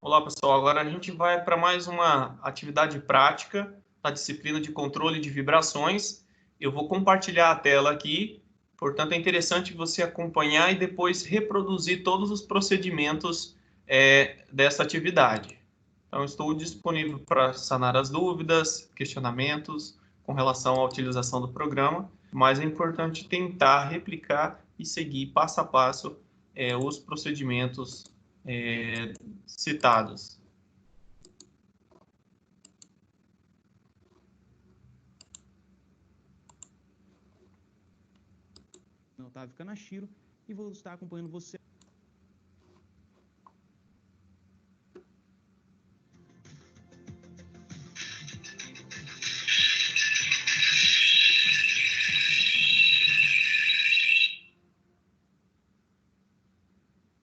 Olá, pessoal. Agora a gente vai para mais uma atividade prática da disciplina de controle de vibrações. Eu vou compartilhar a tela aqui, portanto é interessante você acompanhar e depois reproduzir todos os procedimentos dessa atividade. Então, estou disponível para sanar as dúvidas, questionamentos com relação à utilização do programa, mas é importante tentar replicar e seguir passo a passo os procedimentos citados. Otávio Kanashiro, e vou estar acompanhando você.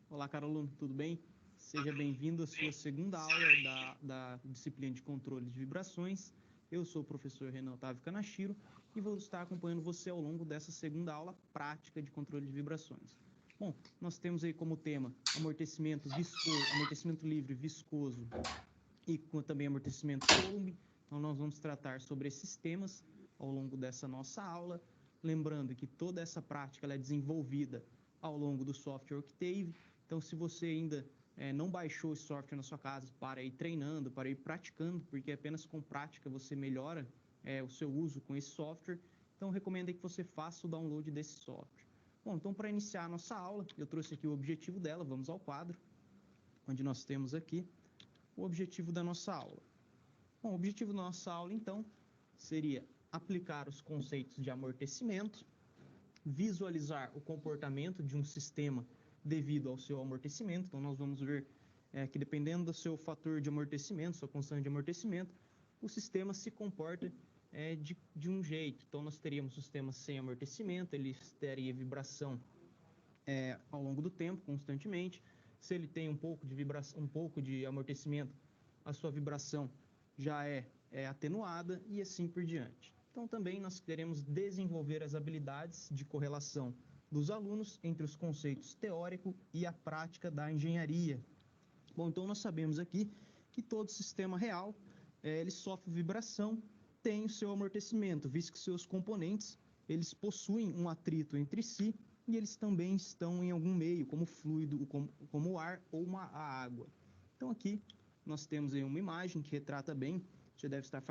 Olá, caro aluno, tudo bem? Seja bem-vindo à sua segunda aula da disciplina de controle de vibrações. Eu sou o professor Renan Otávio Kanashiro e vou estar acompanhando você ao longo dessa segunda aula prática de controle de vibrações. Bom, nós temos aí como tema amortecimento viscoso, amortecimento livre viscoso e também amortecimento Coulomb. Então, nós vamos tratar sobre esses temas ao longo dessa nossa aula. Lembrando que toda essa prática ela é desenvolvida ao longo do software Octave. Então, se você ainda não baixou esse software na sua casa, para ir treinando, para ir praticando, porque apenas com prática você melhora o seu uso com esse software. Então, recomendo que você faça o download desse software. Bom, então, para iniciar a nossa aula, eu trouxe aqui o objetivo dela. Vamos ao quadro, onde nós temos aqui o objetivo da nossa aula. Bom, o objetivo da nossa aula, então, seria aplicar os conceitos de amortecimento, visualizar o comportamento de um sistema devido ao seu amortecimento. Então, nós vamos ver que dependendo do seu fator de amortecimento, sua constante de amortecimento, o sistema se comporta de um jeito. Então, nós teríamos um sistema sem amortecimento, ele teria vibração ao longo do tempo, constantemente. Se ele tem um pouco de vibração, um pouco de amortecimento, a sua vibração já é atenuada e assim por diante. Então, também nós queremos desenvolver as habilidades de correlação dos alunos entre os conceitos teórico e a prática da engenharia. Bom, então nós sabemos aqui que todo sistema real ele sofre vibração, tem o seu amortecimento, visto que seus componentes eles possuem um atrito entre si e eles também estão em algum meio, como fluido, como o ar ou a água. Então aqui nós temos aí uma imagem que retrata bem, você deve estar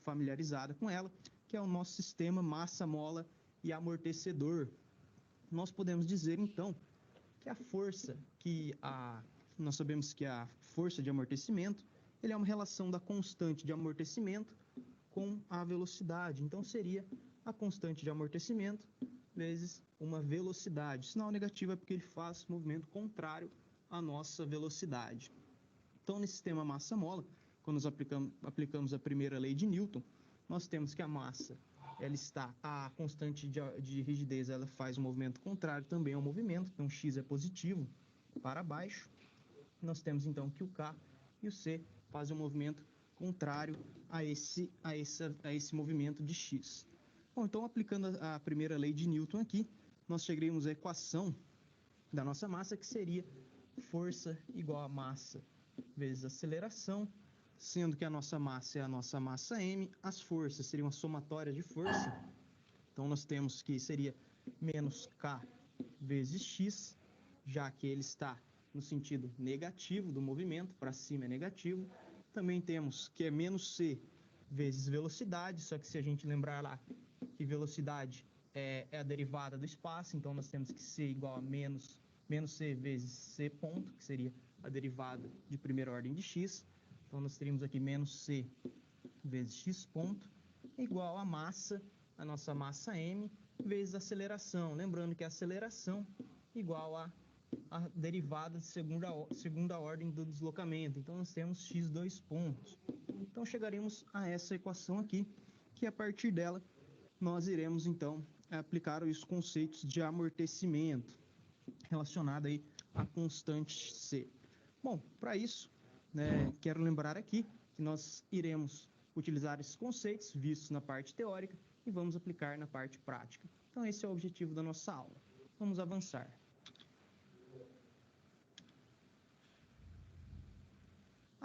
familiarizada com ela, que é o nosso sistema massa, mola e amortecedor. Nós podemos dizer, então, que a força nós sabemos que a força de amortecimento ele é uma relação da constante de amortecimento com a velocidade. Então, seria a constante de amortecimento vezes uma velocidade. Sinal negativo é porque ele faz movimento contrário à nossa velocidade. Então, nesse sistema massa-mola, quando nós aplicamos a primeira lei de Newton, nós temos que a massa, a constante de rigidez, ela faz um movimento contrário também ao movimento, então x é positivo para baixo. Nós temos então que o K e o C fazem um movimento contrário a esse movimento de x. Bom, então aplicando a primeira lei de Newton aqui, nós chegaríamos à equação da nossa massa, que seria força igual a massa vezes aceleração, sendo que a nossa massa é a nossa massa m, as forças seriam a somatória de força, então nós temos que seria menos k vezes x, já que ele está no sentido negativo do movimento, para cima é negativo. Também temos que é menos c vezes velocidade, só que se a gente lembrar lá que velocidade é a derivada do espaço, então nós temos que c igual a menos c vezes c ponto, que seria a derivada de primeira ordem de x. Então, nós teríamos aqui menos c vezes x ponto, igual a massa, a nossa massa m, vezes a aceleração. Lembrando que a aceleração igual a derivada de segunda ordem do deslocamento. Então, nós temos x2 pontos. Então, chegaremos a essa equação aqui, que a partir dela, nós iremos, então, aplicar os conceitos de amortecimento relacionado aí à constante C. Bom, para isso, quero lembrar aqui que nós iremos utilizar esses conceitos vistos na parte teórica e vamos aplicar na parte prática. Então, esse é o objetivo da nossa aula. Vamos avançar.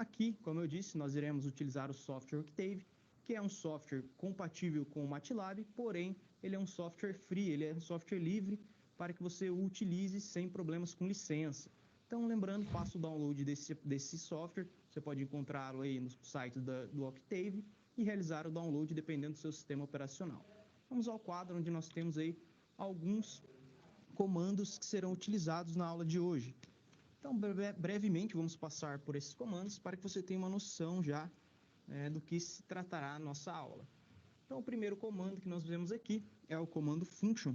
Aqui, como eu disse, nós iremos utilizar o software Octave, que é um software compatível com o MATLAB, porém, ele é um software free, ele é um software livre para que você o utilize sem problemas com licença. Então, lembrando, faça o download desse software, você pode encontrá-lo aí no site do Octave e realizar o download dependendo do seu sistema operacional. Vamos ao quadro onde nós temos aí alguns comandos que serão utilizados na aula de hoje. Então, brevemente, vamos passar por esses comandos para que você tenha uma noção já do que se tratará a nossa aula. Então, o primeiro comando que nós vemos aqui é o comando function.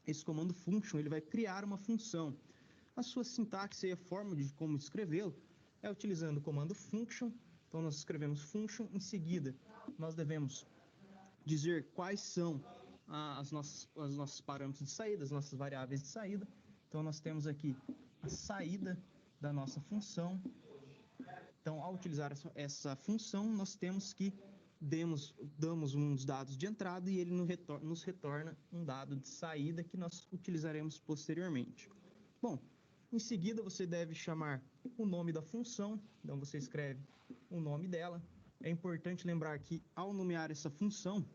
Esse comando function ele vai criar uma função. A sua sintaxe e a forma de como escrevê-lo é utilizando o comando function. Então, nós escrevemos function, em seguida, nós devemos dizer quais são os nossos parâmetros de saída, as nossas variáveis de saída. Então, nós temos aqui a saída da nossa função. Então, ao utilizar essa função, nós temos que damos uns dados de entrada e ele nos retorna um dado de saída que nós utilizaremos posteriormente. Bom, em seguida você deve chamar o nome da função, então você escreve o nome dela. É importante lembrar que ao nomear essa função,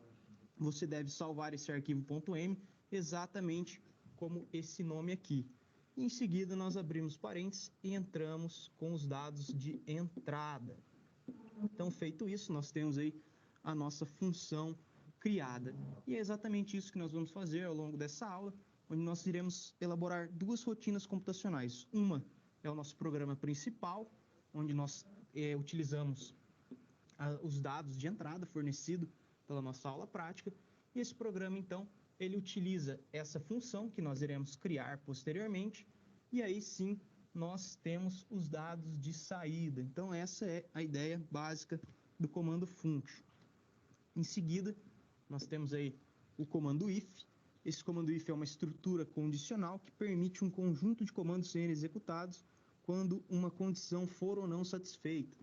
você deve salvar esse arquivo .m exatamente como esse nome aqui. Em seguida, nós abrimos parênteses e entramos com os dados de entrada. Então, feito isso, nós temos aí a nossa função criada. E é exatamente isso que nós vamos fazer ao longo dessa aula, onde nós iremos elaborar duas rotinas computacionais. Uma é o nosso programa principal, onde nós utilizamos os dados de entrada fornecido pela nossa aula prática. E esse programa, então, ele utiliza essa função que nós iremos criar posteriormente, e aí sim nós temos os dados de saída. Então, essa é a ideia básica do comando function. Em seguida, nós temos aí o comando if. Esse comando if é uma estrutura condicional que permite um conjunto de comandos serem executados quando uma condição for ou não satisfeita.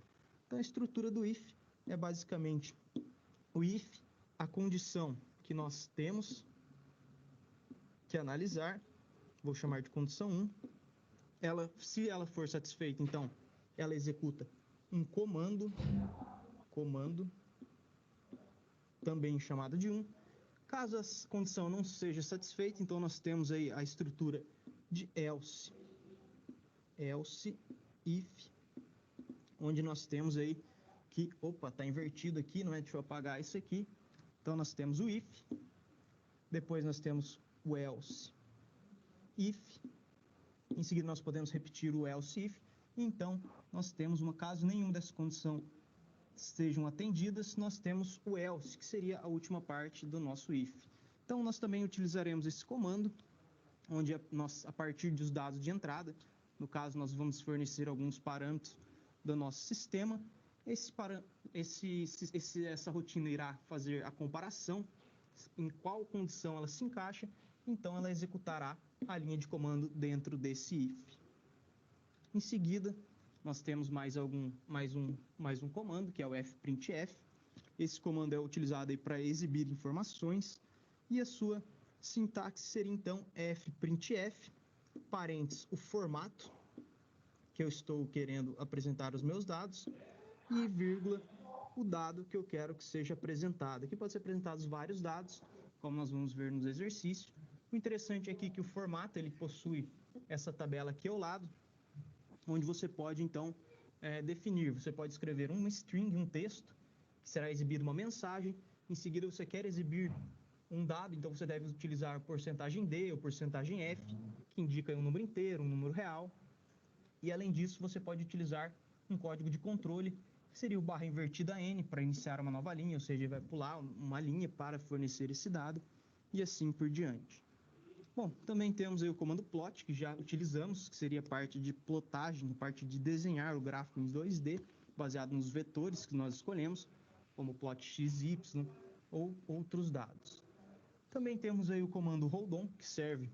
Então, a estrutura do if é basicamente o if, a condição que nós temos que analisar, vou chamar de condição 1, se ela for satisfeita, então, ela executa um comando, também chamado de 1. Caso a condição não seja satisfeita, então nós temos aí a estrutura de else if, onde nós temos aí que, está invertido aqui, não é? Deixa eu apagar isso aqui. Então nós temos o if, depois nós temos o else if, em seguida nós podemos repetir o else if, e então nós temos, caso nenhuma dessas condições sejam atendidas, nós temos o else, que seria a última parte do nosso if. Então nós também utilizaremos esse comando, onde a partir dos dados de entrada, no caso nós vamos fornecer alguns parâmetros do nosso sistema, essa rotina irá fazer a comparação em qual condição ela se encaixa, então ela executará a linha de comando dentro desse if. Em seguida, nós temos mais um comando, que é o fprintf. Esse comando é utilizado para exibir informações e a sua sintaxe seria então fprintf, parênteses, o formato que eu estou querendo apresentar os meus dados e vírgula, o dado que eu quero que seja apresentado. Aqui pode ser apresentados vários dados, como nós vamos ver nos exercícios. O interessante aqui é que o formato ele possui essa tabela aqui ao lado, onde você pode então definir. Você pode escrever uma string, um texto, que será exibido uma mensagem. Em seguida você quer exibir um dado, então você deve utilizar porcentagem %d ou porcentagem %f, que indica um número inteiro, um número real. E além disso, você pode utilizar um código de controle, que seria o barra invertida n, para iniciar uma nova linha, ou seja, vai pular uma linha para fornecer esse dado, e assim por diante. Bom, também temos aí o comando plot, que já utilizamos, que seria a parte de plotagem, a parte de desenhar o gráfico em 2D, baseado nos vetores que nós escolhemos, como plot x, y ou outros dados. Também temos aí o comando hold on, que serve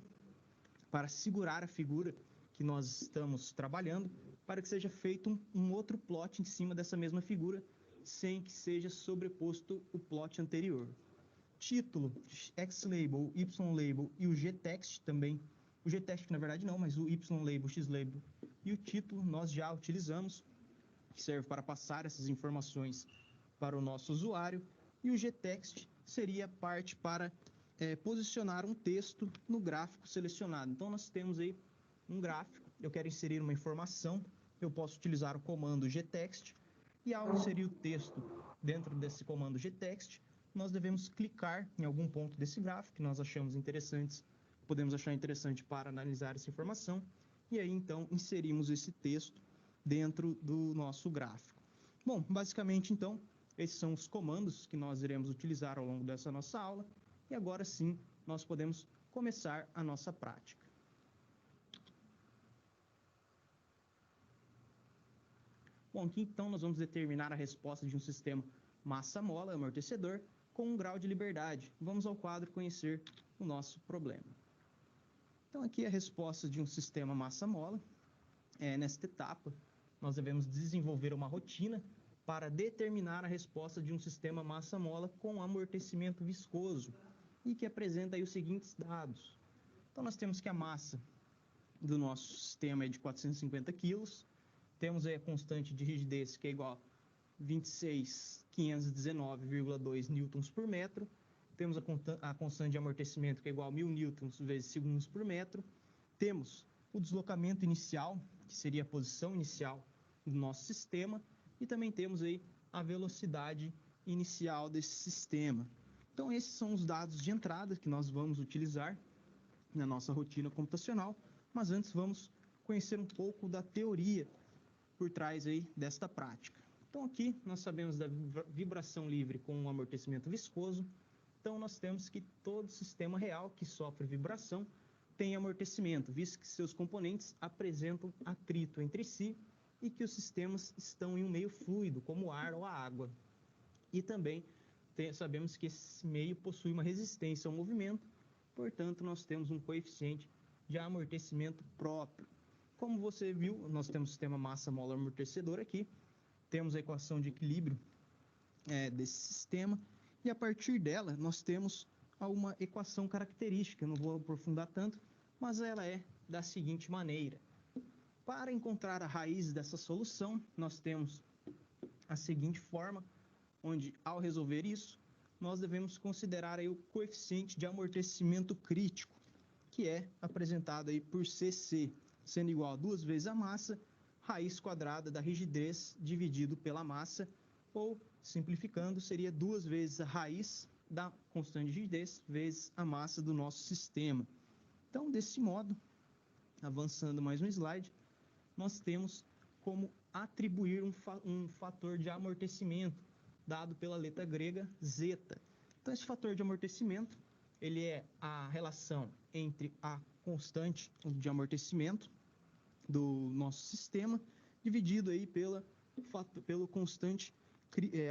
para segurar a figura que nós estamos trabalhando, para que seja feito um outro plot em cima dessa mesma figura, sem que seja sobreposto o plot anterior. Título, X-Label, Y-Label e o G-Text também. O G-Text, na verdade, não, mas o Y-Label, X-Label e o título nós já utilizamos. que serve para passar essas informações para o nosso usuário, e o getExt seria a parte para posicionar um texto no gráfico selecionado. Então, nós temos aí um gráfico, eu quero inserir uma informação, eu posso utilizar o comando getExt, e ao inserir o texto dentro desse comando getExt, nós devemos clicar em algum ponto desse gráfico que nós achamos interessantes, podemos achar interessante para analisar essa informação, e aí então inserimos esse texto dentro do nosso gráfico. Bom, basicamente então, esses são os comandos que nós iremos utilizar ao longo dessa nossa aula, e agora sim, nós podemos começar a nossa prática. Bom, aqui então nós vamos determinar a resposta de um sistema massa-mola amortecedor com um grau de liberdade. Vamos ao quadro conhecer o nosso problema. Então aqui a resposta de um sistema massa-mola. Nesta etapa, nós devemos desenvolver uma rotina para determinar a resposta de um sistema massa-mola com amortecimento viscoso e que apresenta aí os seguintes dados. Então nós temos que a massa do nosso sistema é de 450 kg, temos aí a constante de rigidez que é igual a 26.519,2 newtons por metro, temos a constante de amortecimento que é igual a 1.000 newtons vezes segundos por metro, temos o deslocamento inicial, que seria a posição inicial do nosso sistema, e também temos aí a velocidade inicial desse sistema. Então esses são os dados de entrada que nós vamos utilizar na nossa rotina computacional, mas antes vamos conhecer um pouco da teoria por trás aí desta prática. Então aqui nós sabemos da vibração livre com um amortecimento viscoso, então nós temos que todo sistema real que sofre vibração tem amortecimento, visto que seus componentes apresentam atrito entre si e que os sistemas estão em um meio fluido, como o ar ou a água. E também sabemos que esse meio possui uma resistência ao movimento, portanto nós temos um coeficiente de amortecimento próprio. Como você viu, nós temos o sistema massa-mola amortecedor aqui, temos a equação de equilíbrio desse sistema, e a partir dela nós temos uma equação característica, não vou aprofundar tanto, mas ela é da seguinte maneira. Para encontrar a raiz dessa solução, nós temos a seguinte forma, onde ao resolver isso, nós devemos considerar aí o coeficiente de amortecimento crítico, que é apresentado aí por CC, sendo igual a 2 vezes a massa, raiz quadrada da rigidez dividido pela massa, ou, simplificando, seria 2 vezes a raiz da constante de rigidez vezes a massa do nosso sistema. Então, desse modo, avançando mais um slide, nós temos como atribuir um fator de amortecimento, dado pela letra grega zeta. Então, esse fator de amortecimento, ele é a relação entre a constante de amortecimento do nosso sistema, dividido aí pelo constante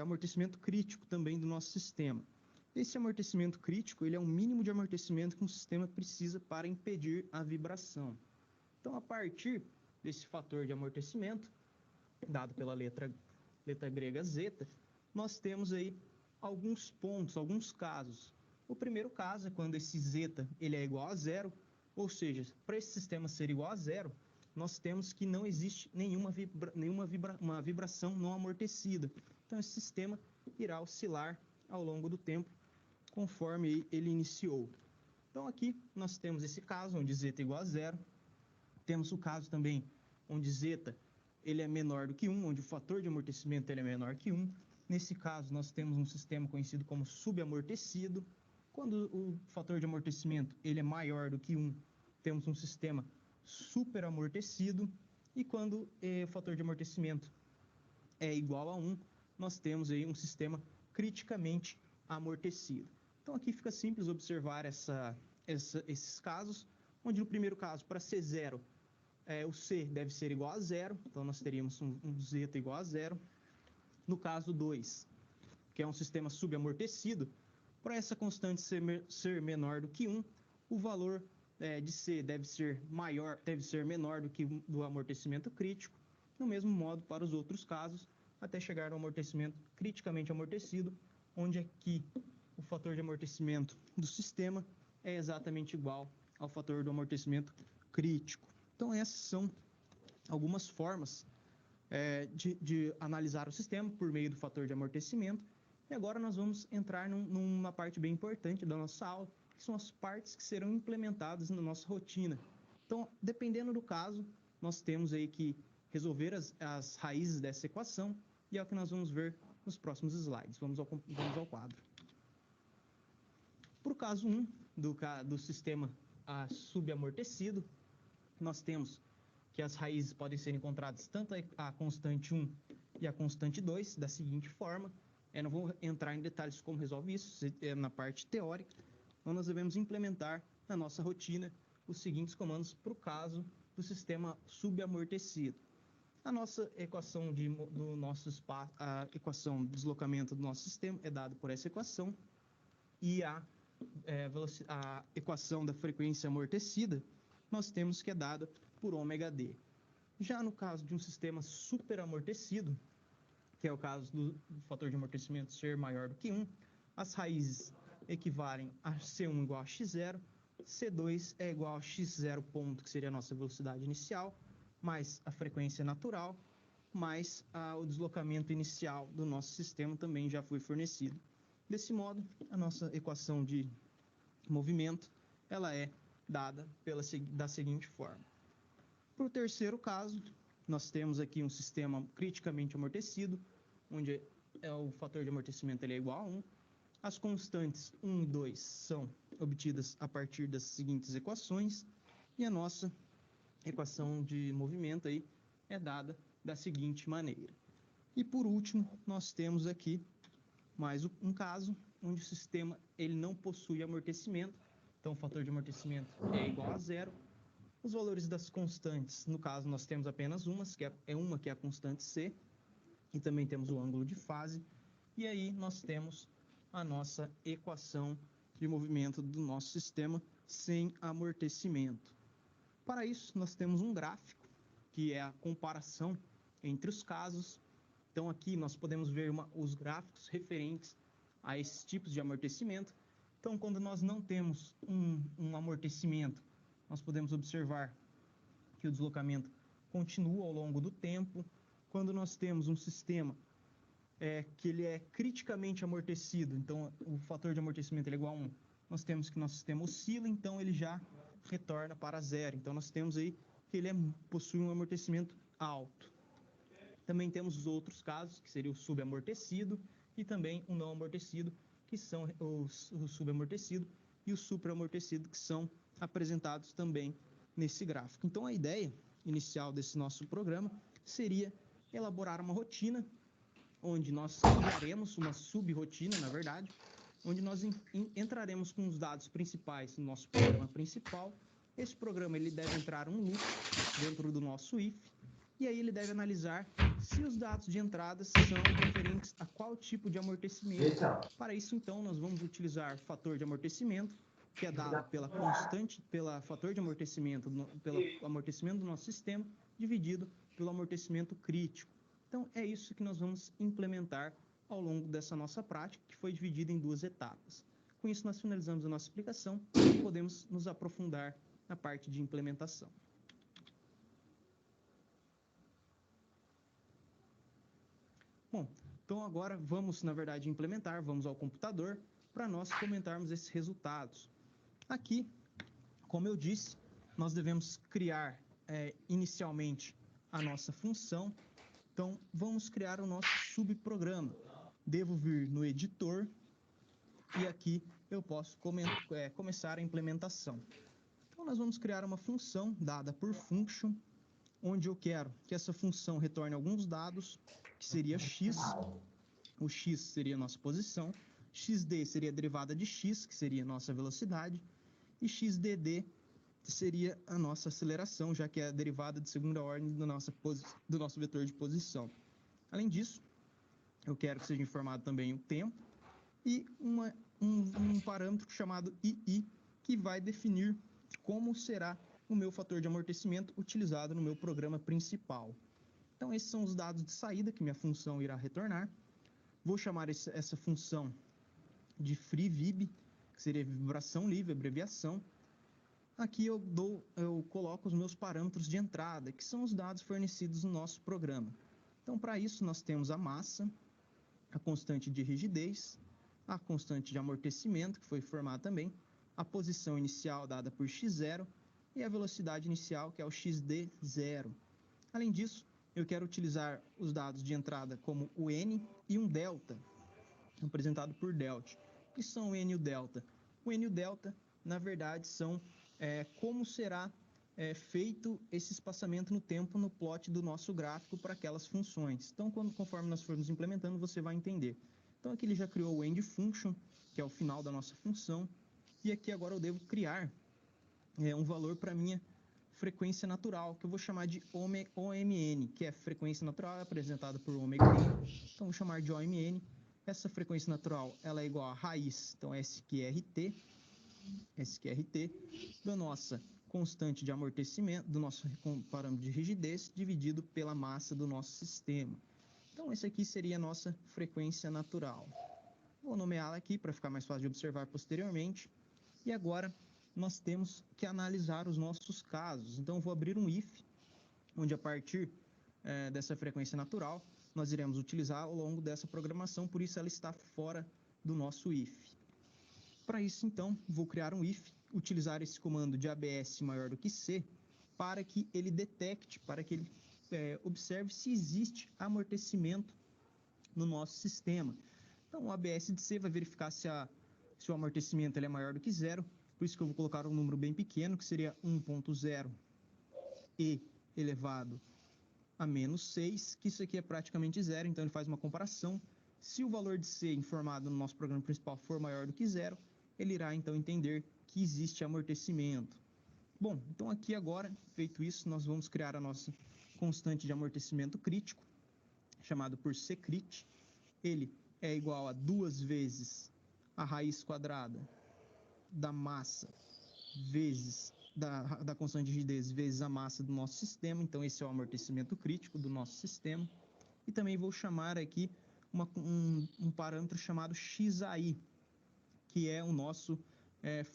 amortecimento crítico também do nosso sistema. Esse amortecimento crítico, ele é o mínimo de amortecimento que um sistema precisa para impedir a vibração. Então, a partir desse fator de amortecimento, dado pela letra grega zeta, nós temos aí alguns pontos, alguns casos. O primeiro caso é quando esse zeta ele é igual a zero, ou seja, para esse sistema ser igual a zero, nós temos que não existe nenhuma vibração não amortecida. Então, esse sistema irá oscilar ao longo do tempo, conforme ele iniciou. Então, aqui nós temos esse caso, onde zeta é igual a zero. Temos o caso também, onde zeta ele é menor do que 1, onde o fator de amortecimento ele é menor que 1. Nesse caso, nós temos um sistema conhecido como subamortecido. Quando o fator de amortecimento ele é maior do que 1, temos um sistema superamortecido. E quando o fator de amortecimento é igual a 1, nós temos aí um sistema criticamente amortecido. Então, aqui fica simples observar esses casos, onde no primeiro caso, para ser zero, o C deve ser igual a zero, então nós teríamos um zeta igual a zero. No caso 2, que é um sistema subamortecido, para essa constante ser menor do que 1, o valor de C deve ser menor do que do amortecimento crítico, no mesmo modo para os outros casos, até chegar ao amortecimento criticamente amortecido, onde aqui o fator de amortecimento do sistema é exatamente igual ao fator do amortecimento crítico. Então, essas são algumas formas de analisar o sistema por meio do fator de amortecimento. E agora nós vamos entrar numa parte bem importante da nossa aula, que são as partes que serão implementadas na nossa rotina. Então, dependendo do caso, nós temos aí que resolver as raízes dessa equação, e é o que nós vamos ver nos próximos slides. Vamos ao quadro. Para o caso 1 do sistema subamortecido, nós temos que as raízes podem ser encontradas tanto a constante 1 e a constante 2 da seguinte forma. Eu não vou entrar em detalhes como resolve isso, na parte teórica. Então, nós devemos implementar na nossa rotina os seguintes comandos para o caso do sistema subamortecido. A nossa equação a equação de deslocamento do nosso sistema é dada por essa equação, e a equação da frequência amortecida nós temos que é dada por ômega-d. Já no caso de um sistema superamortecido, que é o caso do fator de amortecimento ser maior do que 1, as raízes equivalem a C1 igual a x0, C2 é igual a x0 ponto, que seria a nossa velocidade inicial, mais a frequência natural, mais o deslocamento inicial do nosso sistema também já foi fornecido. Desse modo, a nossa equação de movimento ela é dada da seguinte forma. Para o terceiro caso, nós temos aqui um sistema criticamente amortecido, onde o fator de amortecimento ele é igual a 1. As constantes 1 e 2 são obtidas a partir das seguintes equações, e a nossa equação de movimento aí é dada da seguinte maneira. E por último, nós temos aqui mais um caso onde o sistema ele não possui amortecimento, então o fator de amortecimento é igual a 0. Os valores das constantes, no caso nós temos apenas uma, que é a constante C, e também temos o ângulo de fase, e aí nós temos a nossa equação de movimento do nosso sistema sem amortecimento. Para isso, nós temos um gráfico, que é a comparação entre os casos. Então, aqui nós podemos ver os gráficos referentes a esses tipos de amortecimento. Então, quando nós não temos um amortecimento, nós podemos observar que o deslocamento continua ao longo do tempo. Quando nós temos um sistema que ele é criticamente amortecido, então o fator de amortecimento ele é igual a 1, nós temos que nosso sistema oscila, então ele já retorna para 0. Então, nós temos aí que ele possui um amortecimento alto. Também temos os outros casos, que seria o subamortecido e também o não amortecido, que são o subamortecido e o supraamortecido, que são apresentados também nesse gráfico. Então, a ideia inicial desse nosso programa seria elaborar uma rotina, onde nós criaremos uma sub-rotina, na verdade, onde nós entraremos com os dados principais no nosso programa principal. Esse programa ele deve entrar um loop dentro do nosso if, e aí ele deve analisar se os dados de entrada são referentes a qual tipo de amortecimento. Para isso, então, nós vamos utilizar fator de amortecimento, que é dado pela constante, pelo fator de amortecimento, pelo amortecimento do nosso sistema, dividido pelo amortecimento crítico. Então, é isso que nós vamos implementar ao longo dessa nossa prática, que foi dividida em 2 etapas. Com isso, nós finalizamos a nossa explicação e podemos nos aprofundar na parte de implementação. Bom, então agora vamos, na verdade, implementar, vamos ao computador para nós comentarmos esses resultados. Aqui, como eu disse, nós devemos criar inicialmente a nossa função. Então, vamos criar o nosso subprograma. Devo vir no editor e aqui eu posso começar a implementação. Então, nós vamos criar uma função dada por function, onde eu quero que essa função retorne alguns dados, que seria x. O x seria a nossa posição, xd seria a derivada de x, que seria a nossa velocidade, e xdd seria a nossa aceleração, já que é a derivada de segunda ordem do nosso vetor de posição. Além disso, eu quero que seja informado também o tempo e um parâmetro chamado ii, que vai definir como será o meu fator de amortecimento utilizado no meu programa principal. Então, esses são os dados de saída que minha função irá retornar. Vou chamar essa função de freevib, que seria vibração livre, abreviação. Aqui eu coloco os meus parâmetros de entrada, que são os dados fornecidos no nosso programa. Então, para isso, nós temos a massa, a constante de rigidez, a constante de amortecimento, que foi formada também, a posição inicial dada por x0 e a velocidade inicial, que é o xd0. Além disso, eu quero utilizar os dados de entrada como o n e um delta, representado por delta. O que são o n e o delta? O n e o delta, na verdade, são como será feito esse espaçamento no tempo no plot do nosso gráfico para aquelas funções. Então, conforme nós formos implementando, você vai entender. Então, aqui ele já criou o end function, que é o final da nossa função, e aqui agora eu devo criar um valor para minha frequência natural, que eu vou chamar de OMN, que é frequência natural apresentada por ômega n. Então, vou chamar de OMN. Essa frequência natural ela é igual a raiz, então SQRT da nossa constante de amortecimento, do nosso parâmetro de rigidez, dividido pela massa do nosso sistema. Então, esse aqui seria a nossa frequência natural. Vou nomeá-la aqui para ficar mais fácil de observar posteriormente. E agora, nós temos que analisar os nossos casos. Então, vou abrir um if, onde a partir dessa frequência natural, nós iremos utilizar ao longo dessa programação, por isso ela está fora do nosso if. Para isso, então, vou criar um if, utilizar esse comando de ABS maior do que C, para que ele detecte, para que ele observe se existe amortecimento no nosso sistema. Então, o ABS de C vai verificar se o amortecimento ele é maior do que zero, por isso que eu vou colocar um número bem pequeno, que seria 1.0 e elevado a menos 6, que isso aqui é praticamente zero, então ele faz uma comparação. Se o valor de C informado no nosso programa principal for maior do que zero, ele irá então entender que existe amortecimento. Bom, então aqui agora, feito isso, nós vamos criar a nossa constante de amortecimento crítico, chamado por Ccrit. Ele é igual a 2 vezes a raiz quadrada da massa vezes da constante de rigidez vezes a massa do nosso sistema. Então, esse é o amortecimento crítico do nosso sistema. E também vou chamar aqui um parâmetro chamado XAI, que é o nosso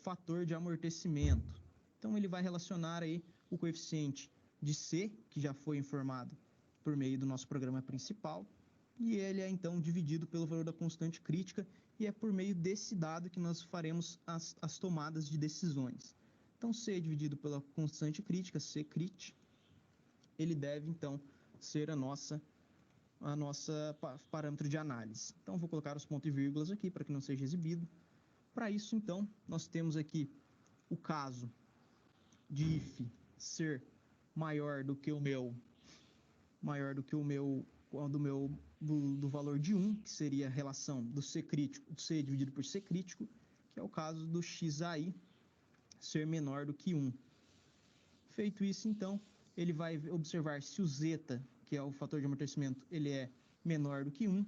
fator de amortecimento. Então, ele vai relacionar aí o coeficiente de C, que já foi informado por meio do nosso programa principal, e ele é então dividido pelo valor da constante crítica, e é por meio desse dado que nós faremos as tomadas de decisões. Então, C dividido pela constante crítica, Ccrit, ele deve então ser a nossa parâmetro de análise. Então, vou colocar os pontos e vírgulas aqui para que não seja exibido. Para isso, então, nós temos aqui o caso de if ser maior do que o meu do valor de 1, que seria a relação do C crítico, do C dividido por C crítico, que é o caso do XAI ser menor do que 1. Feito isso, então, ele vai observar se o zeta, que é o fator de amortecimento, ele é menor do que 1.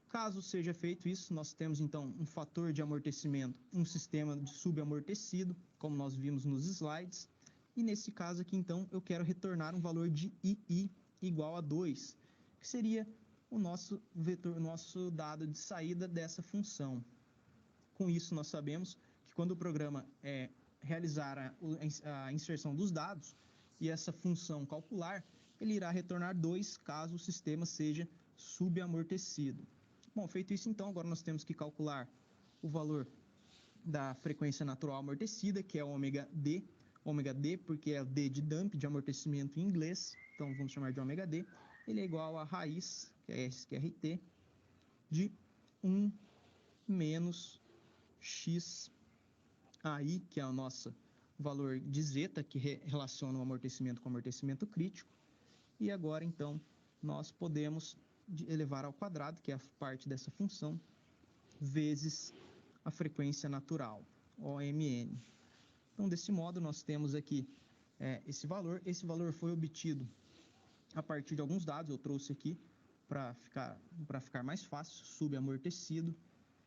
Caso seja feito isso, nós temos, então, um fator de amortecimento, um sistema de sugamortecido, como nós vimos nos slides. E nesse caso aqui, então, eu quero retornar um valor de II igual a 2, que seria o nosso vetor, o nosso dado de saída dessa função. Com isso, nós sabemos que quando o programa realizar a inserção dos dados e essa função calcular, ele irá retornar 2 caso o sistema seja subamortecido. Bom, feito isso, então, agora nós temos que calcular o valor da frequência natural amortecida, que é ômega D, porque é o D de dump, de amortecimento em inglês, então vamos chamar de ômega D. Ele é igual a raiz, que é SQRT, de 1 menos XAI, que é o nosso valor de zeta, que relaciona o amortecimento com o amortecimento crítico. E agora, então, nós podemos elevar ao quadrado, que é a parte dessa função, vezes a frequência natural, OMN. Então, desse modo, nós temos aqui esse valor. Esse valor foi obtido a partir de alguns dados, eu trouxe aqui para ficar mais fácil, subamortecido.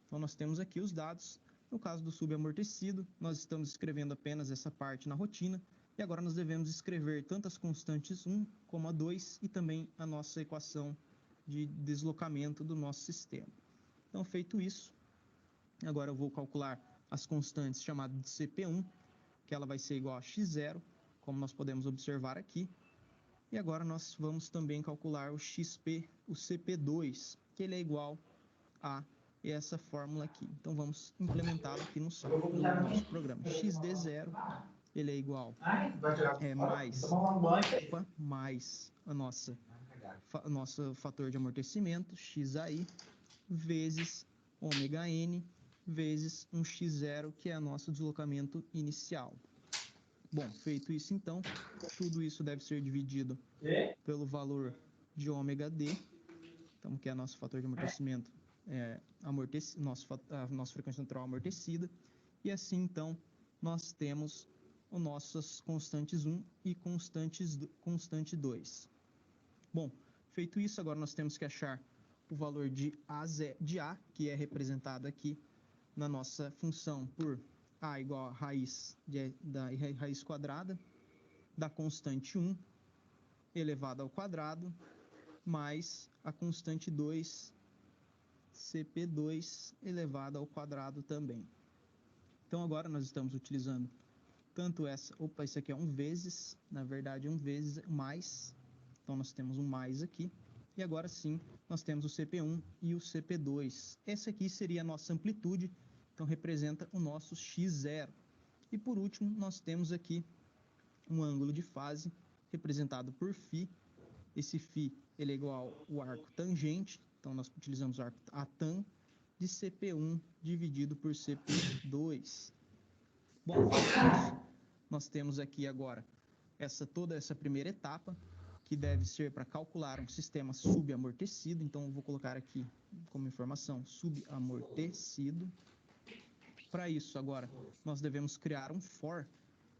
Então, nós temos aqui os dados. No caso do subamortecido, nós estamos escrevendo apenas essa parte na rotina, e agora nós devemos escrever tanto as constantes 1 como a 2 e também a nossa equação de deslocamento do nosso sistema. Então, feito isso, agora eu vou calcular as constantes chamadas de CP1, que ela vai ser igual a x0, como nós podemos observar aqui. E agora nós vamos também calcular o XP, o CP2, que ele é igual a essa fórmula aqui. Então vamos implementá-la aqui no nosso programa. XD0, ele é igual mais a nosso fator de amortecimento, XAI, vezes ômega N, vezes um X0, que é o nosso deslocamento inicial. Bom, feito isso então, tudo isso deve ser dividido pelo valor de ômega D, então, que é nosso fator de amortecimento, nossa frequência natural amortecida, e assim então nós temos os nossos constantes 1 e constante 2. Bom, feito isso, agora nós temos que achar o valor de A, que é representado aqui na nossa função por A igual a raiz quadrada da constante 1 elevado ao quadrado mais a constante 2, CP2 elevado ao quadrado também. Então agora nós estamos utilizando tanto isso aqui é um vezes, na verdade um vezes mais, então nós temos um mais aqui, e agora sim nós temos o CP1 e o CP2. Essa aqui seria a nossa amplitude, então representa o nosso X0. E por último nós temos aqui um ângulo de fase representado por φ. Esse φ ele é igual ao arco tangente, então nós utilizamos o arco ATAN de CP1 dividido por CP2. Bom, nós temos aqui agora toda essa primeira etapa, que deve ser para calcular um sistema subamortecido. Então, eu vou colocar aqui como informação subamortecido. Para isso, agora, nós devemos criar um for,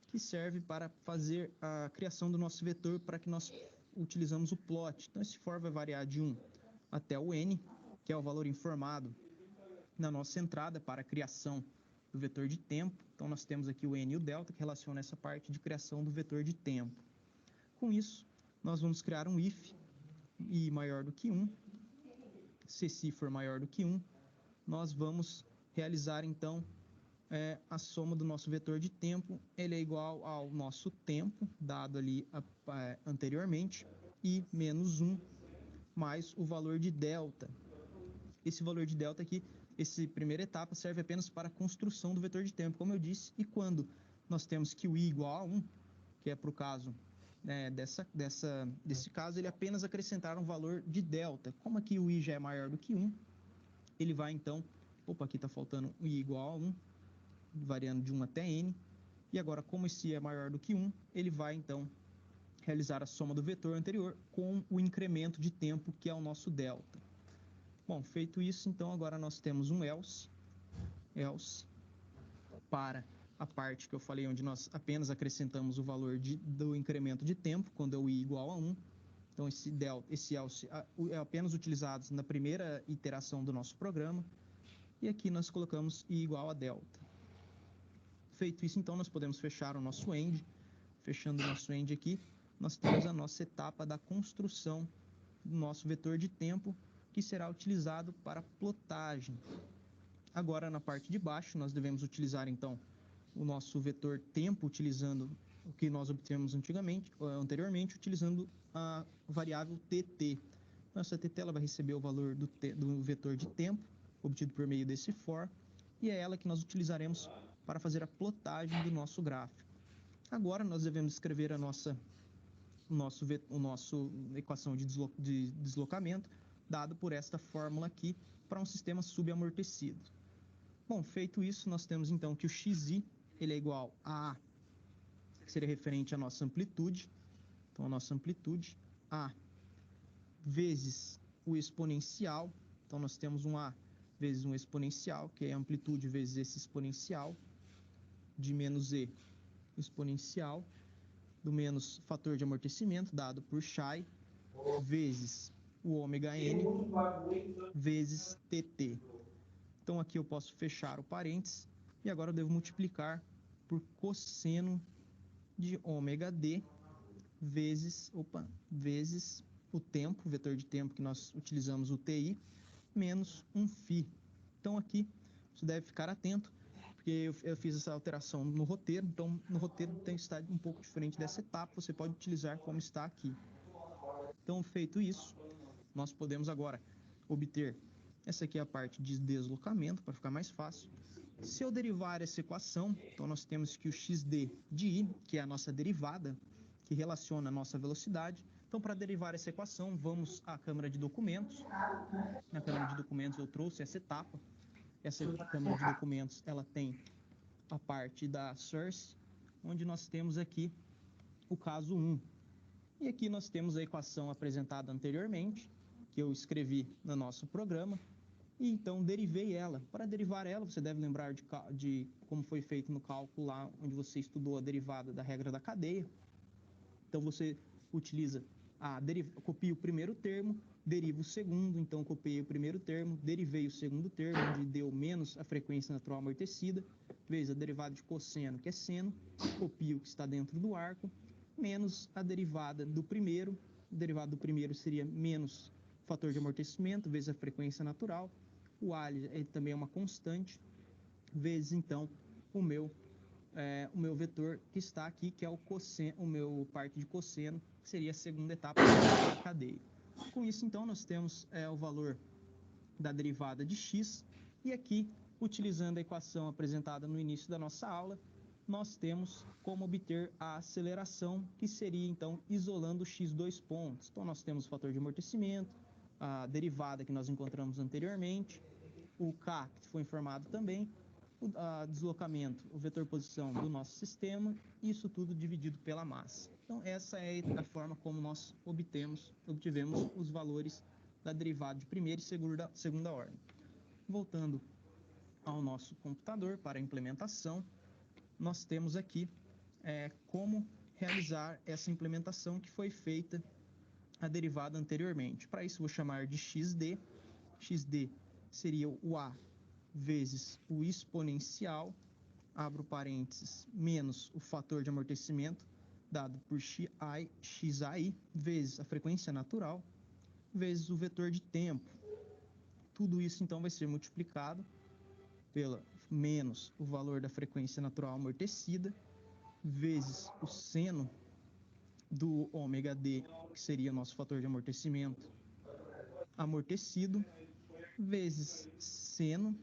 que serve para fazer a criação do nosso vetor para que nós utilizamos o plot. Então, esse for vai variar de 1 até o n, que é o valor informado na nossa entrada para a criação do vetor de tempo. Então, nós temos aqui o n e o delta, que relaciona essa parte de criação do vetor de tempo. Com isso, nós vamos criar um if i maior do que 1, se si for maior do que 1, nós vamos realizar, então, a soma do nosso vetor de tempo, ele é igual ao nosso tempo, dado ali anteriormente, e menos 1, mais o valor de delta. Esse valor de delta aqui, essa primeira etapa, serve apenas para a construção do vetor de tempo, como eu disse, e quando nós temos que o i igual a 1, que é para o caso desse caso, ele apenas acrescentar um valor de delta. Como aqui o i já é maior do que 1, ele vai então, aqui está faltando o i igual a 1, variando de 1 até n, e agora como esse i é maior do que 1, ele vai então realizar a soma do vetor anterior com o incremento de tempo, que é o nosso delta. Bom, feito isso, então agora nós temos um else para a parte que eu falei, onde nós apenas acrescentamos o valor do incremento de tempo, quando é o i igual a 1. Então, esse else é apenas utilizado na primeira iteração do nosso programa. E aqui nós colocamos i igual a delta. Feito isso, então, nós podemos fechar o nosso end. Fechando o nosso end aqui, nós temos a nossa etapa da construção do nosso vetor de tempo, que será utilizado para plotagem. Agora, na parte de baixo, nós devemos utilizar, então, o nosso vetor tempo, utilizando o que nós obtivemos anteriormente, utilizando a variável tt. Nossa tt ela vai receber o valor do vetor de tempo, obtido por meio desse for, e é ela que nós utilizaremos para fazer a plotagem do nosso gráfico. Agora, nós devemos escrever a nossa equação de deslocamento, dado por esta fórmula aqui, para um sistema subamortecido. Bom, feito isso, nós temos então que o xi ele é igual a A, que seria referente à nossa amplitude. Então, a nossa amplitude, A vezes o exponencial. Então, nós temos um A vezes um exponencial, que é a amplitude vezes esse exponencial, de menos E exponencial, do menos fator de amortecimento, dado por Xi, vezes o ômega N, vezes TT. Então, aqui eu posso fechar o parênteses, e agora eu devo multiplicar por cosseno de ômega D vezes o tempo, o vetor de tempo que nós utilizamos, o TI, menos um φ. Então, aqui você deve ficar atento, porque eu fiz essa alteração no roteiro, então no roteiro tem que estar um pouco diferente dessa etapa, você pode utilizar como está aqui. Então, feito isso, nós podemos agora obter, essa aqui é a parte de deslocamento, para ficar mais fácil. Se eu derivar essa equação, então nós temos que o xd de i, que é a nossa derivada, que relaciona a nossa velocidade. Então, para derivar essa equação, vamos à câmara de documentos. Na câmara de documentos eu trouxe essa etapa. Essa câmara de documentos, ela tem a parte da source, onde nós temos aqui o caso 1. E aqui nós temos a equação apresentada anteriormente, que eu escrevi no nosso programa, e então derivei ela. Para derivar ela, você deve lembrar de como foi feito no cálculo lá, onde você estudou a derivada da regra da cadeia. Então você utiliza copia o primeiro termo, deriva o segundo, então copiei o primeiro termo, derivei o segundo termo, onde deu menos a frequência natural amortecida, vezes a derivada de cosseno, que é seno, copio o que está dentro do arco, menos a derivada do primeiro. O derivado do primeiro seria menos o fator de amortecimento, vezes a frequência natural. O A ele também é uma constante, vezes então o meu vetor que está aqui, que é o cosseno, o meu parte de cosseno, que seria a segunda etapa da cadeia. Com isso, então, nós temos o valor da derivada de x, e aqui, utilizando a equação apresentada no início da nossa aula, nós temos como obter a aceleração, que seria, então, isolando x dois pontos. Então, nós temos o fator de amortecimento, a derivada que nós encontramos anteriormente, o k, que foi informado também, o deslocamento, o vetor posição do nosso sistema, isso tudo dividido pela massa. Então, essa é a forma como nós obtivemos os valores da derivada de primeira e segunda ordem. Voltando ao nosso computador para a implementação, nós temos aqui como realizar essa implementação que foi feita a derivada anteriormente. Para isso, vou chamar de xd. Xd seria o A vezes o exponencial, abro parênteses, menos o fator de amortecimento, dado por xi, vezes a frequência natural, vezes o vetor de tempo. Tudo isso, então, vai ser multiplicado pela menos o valor da frequência natural amortecida, vezes o seno do ômega d, que seria o nosso fator de amortecimento amortecido, vezes seno,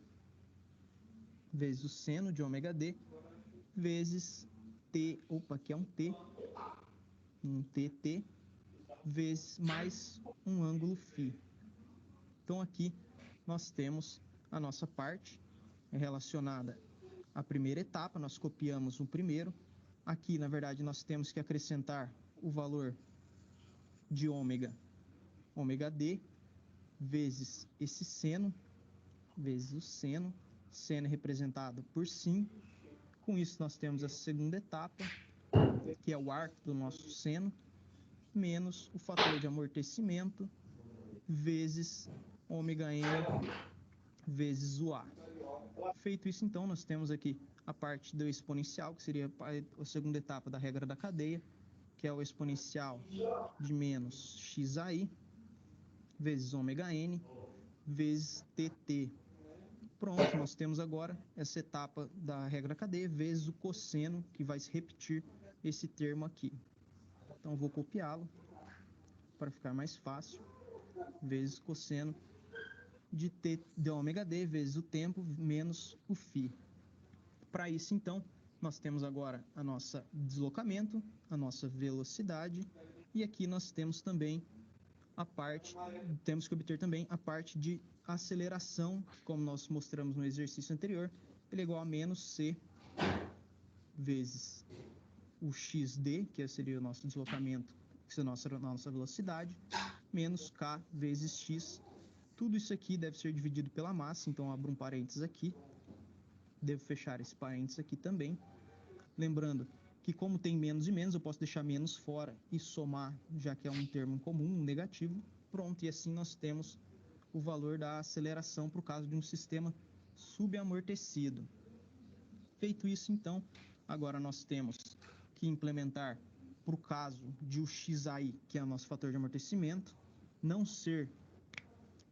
vezes o seno de ômega d, vezes t, aqui é um tt, vezes mais um ângulo φ. Então, aqui nós temos a nossa parte relacionada à primeira etapa, nós copiamos o primeiro. Aqui, na verdade, nós temos que acrescentar o valor de ômega d, vezes esse seno, vezes o seno é representado por sin. Com isso, nós temos a segunda etapa, que é o arco do nosso seno, menos o fator de amortecimento, vezes ômega n, vezes o A. Feito isso, então, nós temos aqui a parte do exponencial, que seria a segunda etapa da regra da cadeia, que é o exponencial de menos xi, vezes ômega n, vezes tt. Pronto, nós temos agora essa etapa da regra da cadeia, vezes o cosseno, que vai se repetir esse termo aqui. Então, eu vou copiá-lo para ficar mais fácil, vezes cosseno de ômega d, vezes o tempo, menos o φ. Para isso, então, nós temos agora a nossa deslocamento, a nossa velocidade, e aqui nós temos também temos que obter também a parte de aceleração, que, como nós mostramos no exercício anterior, ele é igual a menos c vezes o xd, que seria o nosso deslocamento, que é a nossa velocidade, menos k vezes x. Tudo isso aqui deve ser dividido pela massa, então abro um parênteses aqui, devo fechar esse parênteses aqui também. Lembrando que, como tem menos e menos, eu posso deixar menos fora e somar, já que é um termo comum, um negativo. Pronto, e assim nós temos o valor da aceleração para o caso de um sistema subamortecido. Feito isso, então, agora nós temos que implementar para o caso de o xi, que é o nosso fator de amortecimento, não ser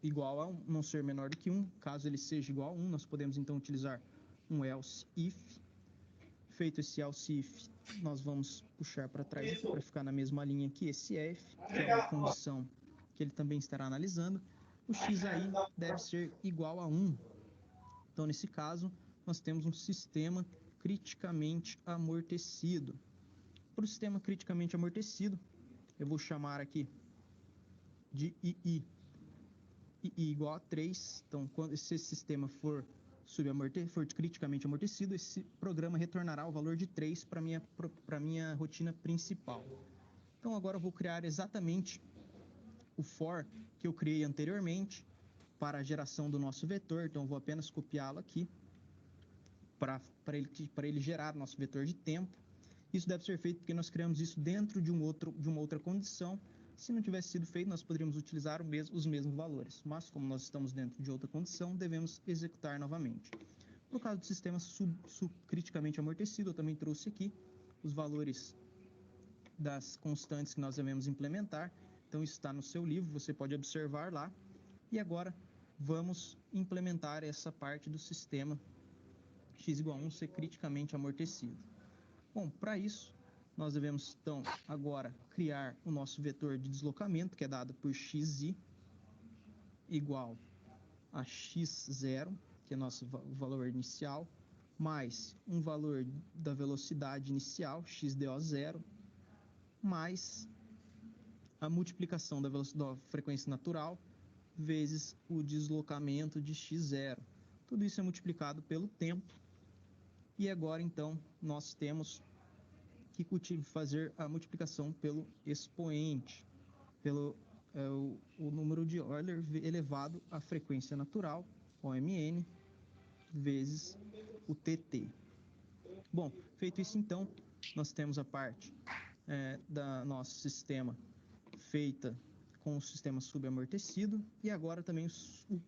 igual a 1, não ser menor do que 1. Caso ele seja igual a 1, nós podemos então utilizar um else if. Feito esse ALCIF, nós vamos puxar para trás aqui para ficar na mesma linha aqui, esse F, que é uma condição que ele também estará analisando. O X aí deve ser igual a 1. Então, nesse caso, nós temos um sistema criticamente amortecido. Para o sistema criticamente amortecido, eu vou chamar aqui de II. II igual a 3. Então, quando esse sistema for criticamente amortecido, esse programa retornará o valor de 3 para a minha rotina principal. Então, agora eu vou criar exatamente o for que eu criei anteriormente para a geração do nosso vetor. Então, eu vou apenas copiá-lo aqui para ele gerar nosso vetor de tempo. Isso deve ser feito porque nós criamos isso dentro de uma outra condição. Se não tivesse sido feito, nós poderíamos utilizar os mesmos valores. Mas, como nós estamos dentro de outra condição, devemos executar novamente. No caso do sistema criticamente amortecido, eu também trouxe aqui os valores das constantes que nós devemos implementar. Então, isso está no seu livro, você pode observar lá. E agora, vamos implementar essa parte do sistema x igual a 1 ser criticamente amortecido. Bom, para isso, nós devemos, então, agora criar o nosso vetor de deslocamento, que é dado por xi igual a x0, que é nosso valor inicial, mais um valor da velocidade inicial, xdo0, mais a multiplicação da frequência natural vezes o deslocamento de x0. Tudo isso é multiplicado pelo tempo. E agora, então, nós temos que fazer a multiplicação pelo expoente, pelo o número de Euler elevado à frequência natural, OMN, vezes o TT. Bom, feito isso, então, nós temos a parte do nosso sistema feita com o sistema subamortecido e agora também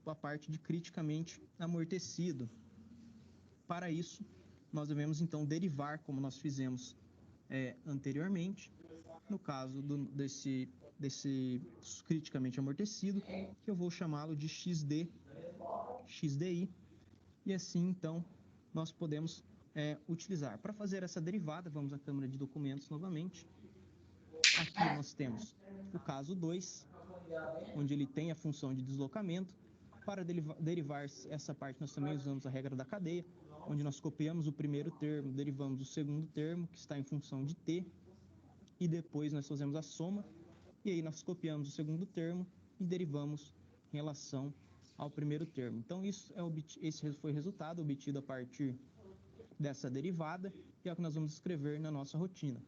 a parte de criticamente amortecido. Para isso, nós devemos, então, derivar, como nós fizemos anteriormente, no caso desse criticamente amortecido, que eu vou chamá-lo de XDI, e assim, então, nós podemos utilizar. Para fazer essa derivada, vamos à câmara de documentos novamente. Aqui nós temos o caso 2, onde ele tem a função de deslocamento. Para derivar essa parte, nós também usamos a regra da cadeia, onde nós copiamos o primeiro termo, derivamos o segundo termo, que está em função de t, e depois nós fazemos a soma, e aí nós copiamos o segundo termo e derivamos em relação ao primeiro termo. Então, esse foi o resultado obtido a partir dessa derivada, e é o que nós vamos escrever na nossa rotina.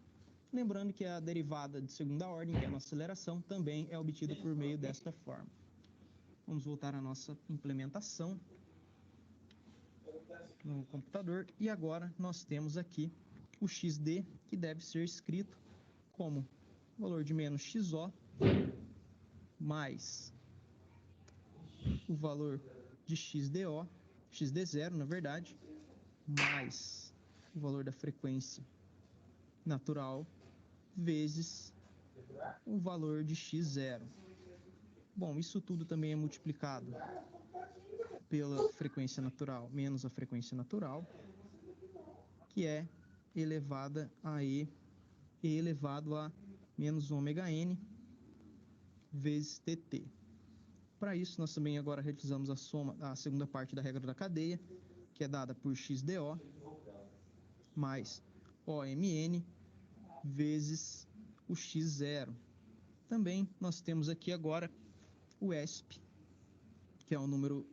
Lembrando que a derivada de segunda ordem, que é a nossa aceleração, também é obtida por meio desta forma. Vamos voltar à nossa implementação no computador, e agora nós temos aqui o XD, que deve ser escrito como valor de menos XO mais o valor de XD0, na verdade, mais o valor da frequência natural vezes o valor de x0. Bom, isso tudo também é multiplicado pela frequência natural menos a frequência natural, que é elevada a e elevado a menos ômega n vezes tt. Para isso, nós também agora realizamos a segunda parte da regra da cadeia, que é dada por xdo mais OMN vezes o x0. Também nós temos aqui agora o ESP, que é o número,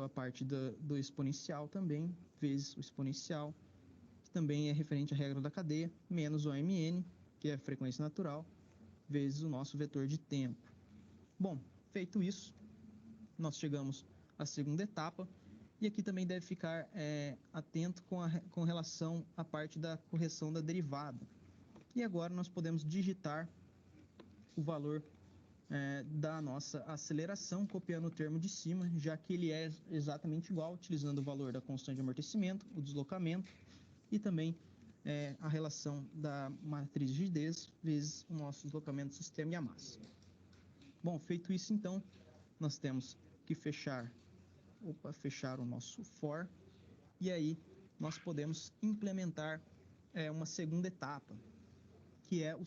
a parte do exponencial também, vezes o exponencial, que também é referente à regra da cadeia, menos o OMN, que é a frequência natural, vezes o nosso vetor de tempo. Bom, feito isso, nós chegamos à segunda etapa, e aqui também deve ficar atento com relação à parte da correção da derivada. E agora nós podemos digitar o valor da nossa aceleração, copiando o termo de cima, já que ele é exatamente igual, utilizando o valor da constante de amortecimento, o deslocamento e também a relação da matriz de rigidez vezes o nosso deslocamento do sistema e a massa. Bom, feito isso, então, nós temos que fechar o nosso for, e aí nós podemos implementar uma segunda etapa, que é o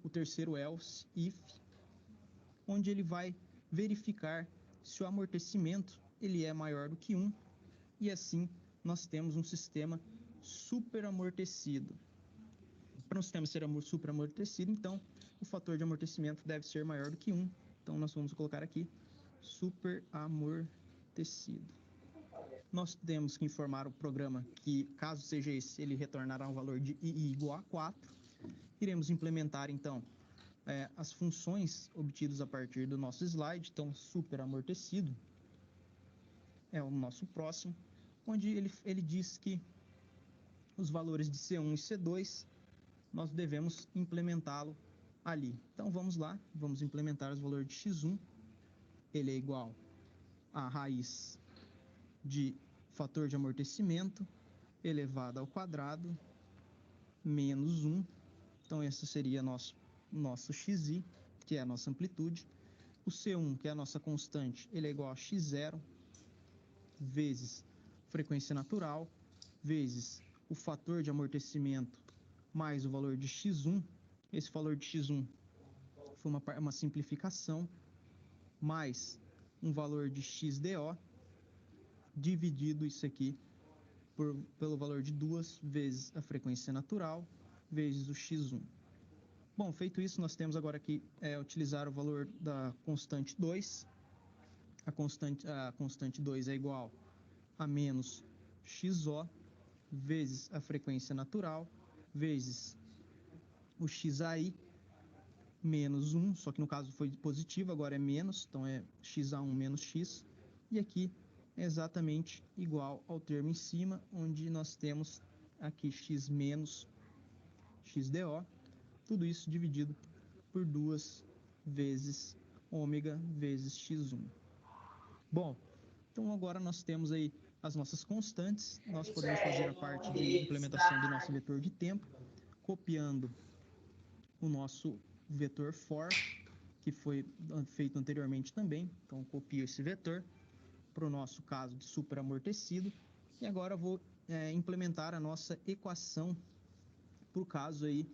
terceiro else if, onde ele vai verificar se o amortecimento ele é maior do que 1, e assim nós temos um sistema superamortecido. Para um sistema ser superamortecido, então, o fator de amortecimento deve ser maior do que 1. Então, nós vamos colocar aqui superamortecido. Nós temos que informar o programa que, caso seja esse, ele retornará um valor de i igual a 4. Iremos implementar, então, as funções obtidas a partir do nosso slide. Então, superamortecido é o nosso próximo, onde ele diz que os valores de C1 e C2 nós devemos implementá-lo ali. Então, vamos lá, vamos implementar os valores de x1, ele é igual a raiz de fator de amortecimento elevado ao quadrado menos 1. Então, esse seria nosso xi, que é a nossa amplitude. O C1, que é a nossa constante, ele é igual a x0 vezes frequência natural, vezes o fator de amortecimento mais o valor de x1. Esse valor de x1 foi uma simplificação, mais um valor de xdo, dividido isso aqui pelo valor de 2 vezes a frequência natural, vezes o x1. Bom, feito isso, nós temos agora que utilizar o valor da constante 2. A constante 2 é igual a menos xo vezes a frequência natural, vezes o xai menos 1, só que no caso foi positivo, agora é menos, então é xa1 menos x, e aqui é exatamente igual ao termo em cima, onde nós temos aqui x menos xdo, tudo isso dividido por 2 vezes ômega vezes x1. Bom, então agora nós temos aí as nossas constantes, nós podemos fazer a parte de implementação do nosso vetor de tempo, copiando o nosso vetor for, que foi feito anteriormente também. Então, copio esse vetor para o nosso caso de superamortecido, e agora vou implementar a nossa equação para o caso aí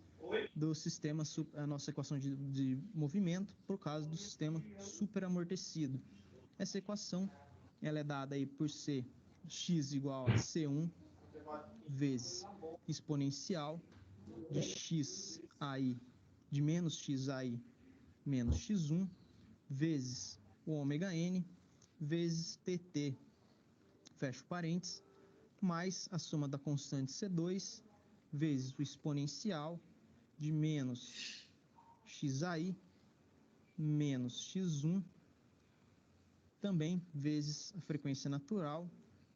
do sistema, a nossa equação de movimento para o caso do sistema superamortecido. Essa equação ela é dada aí por ser x igual a C1 vezes exponencial de xi, de menos xi menos x1, vezes o ômega n, vezes tt, fecho parênteses, mais a soma da constante C2, vezes o exponencial de menos xi menos x1, também vezes a frequência natural,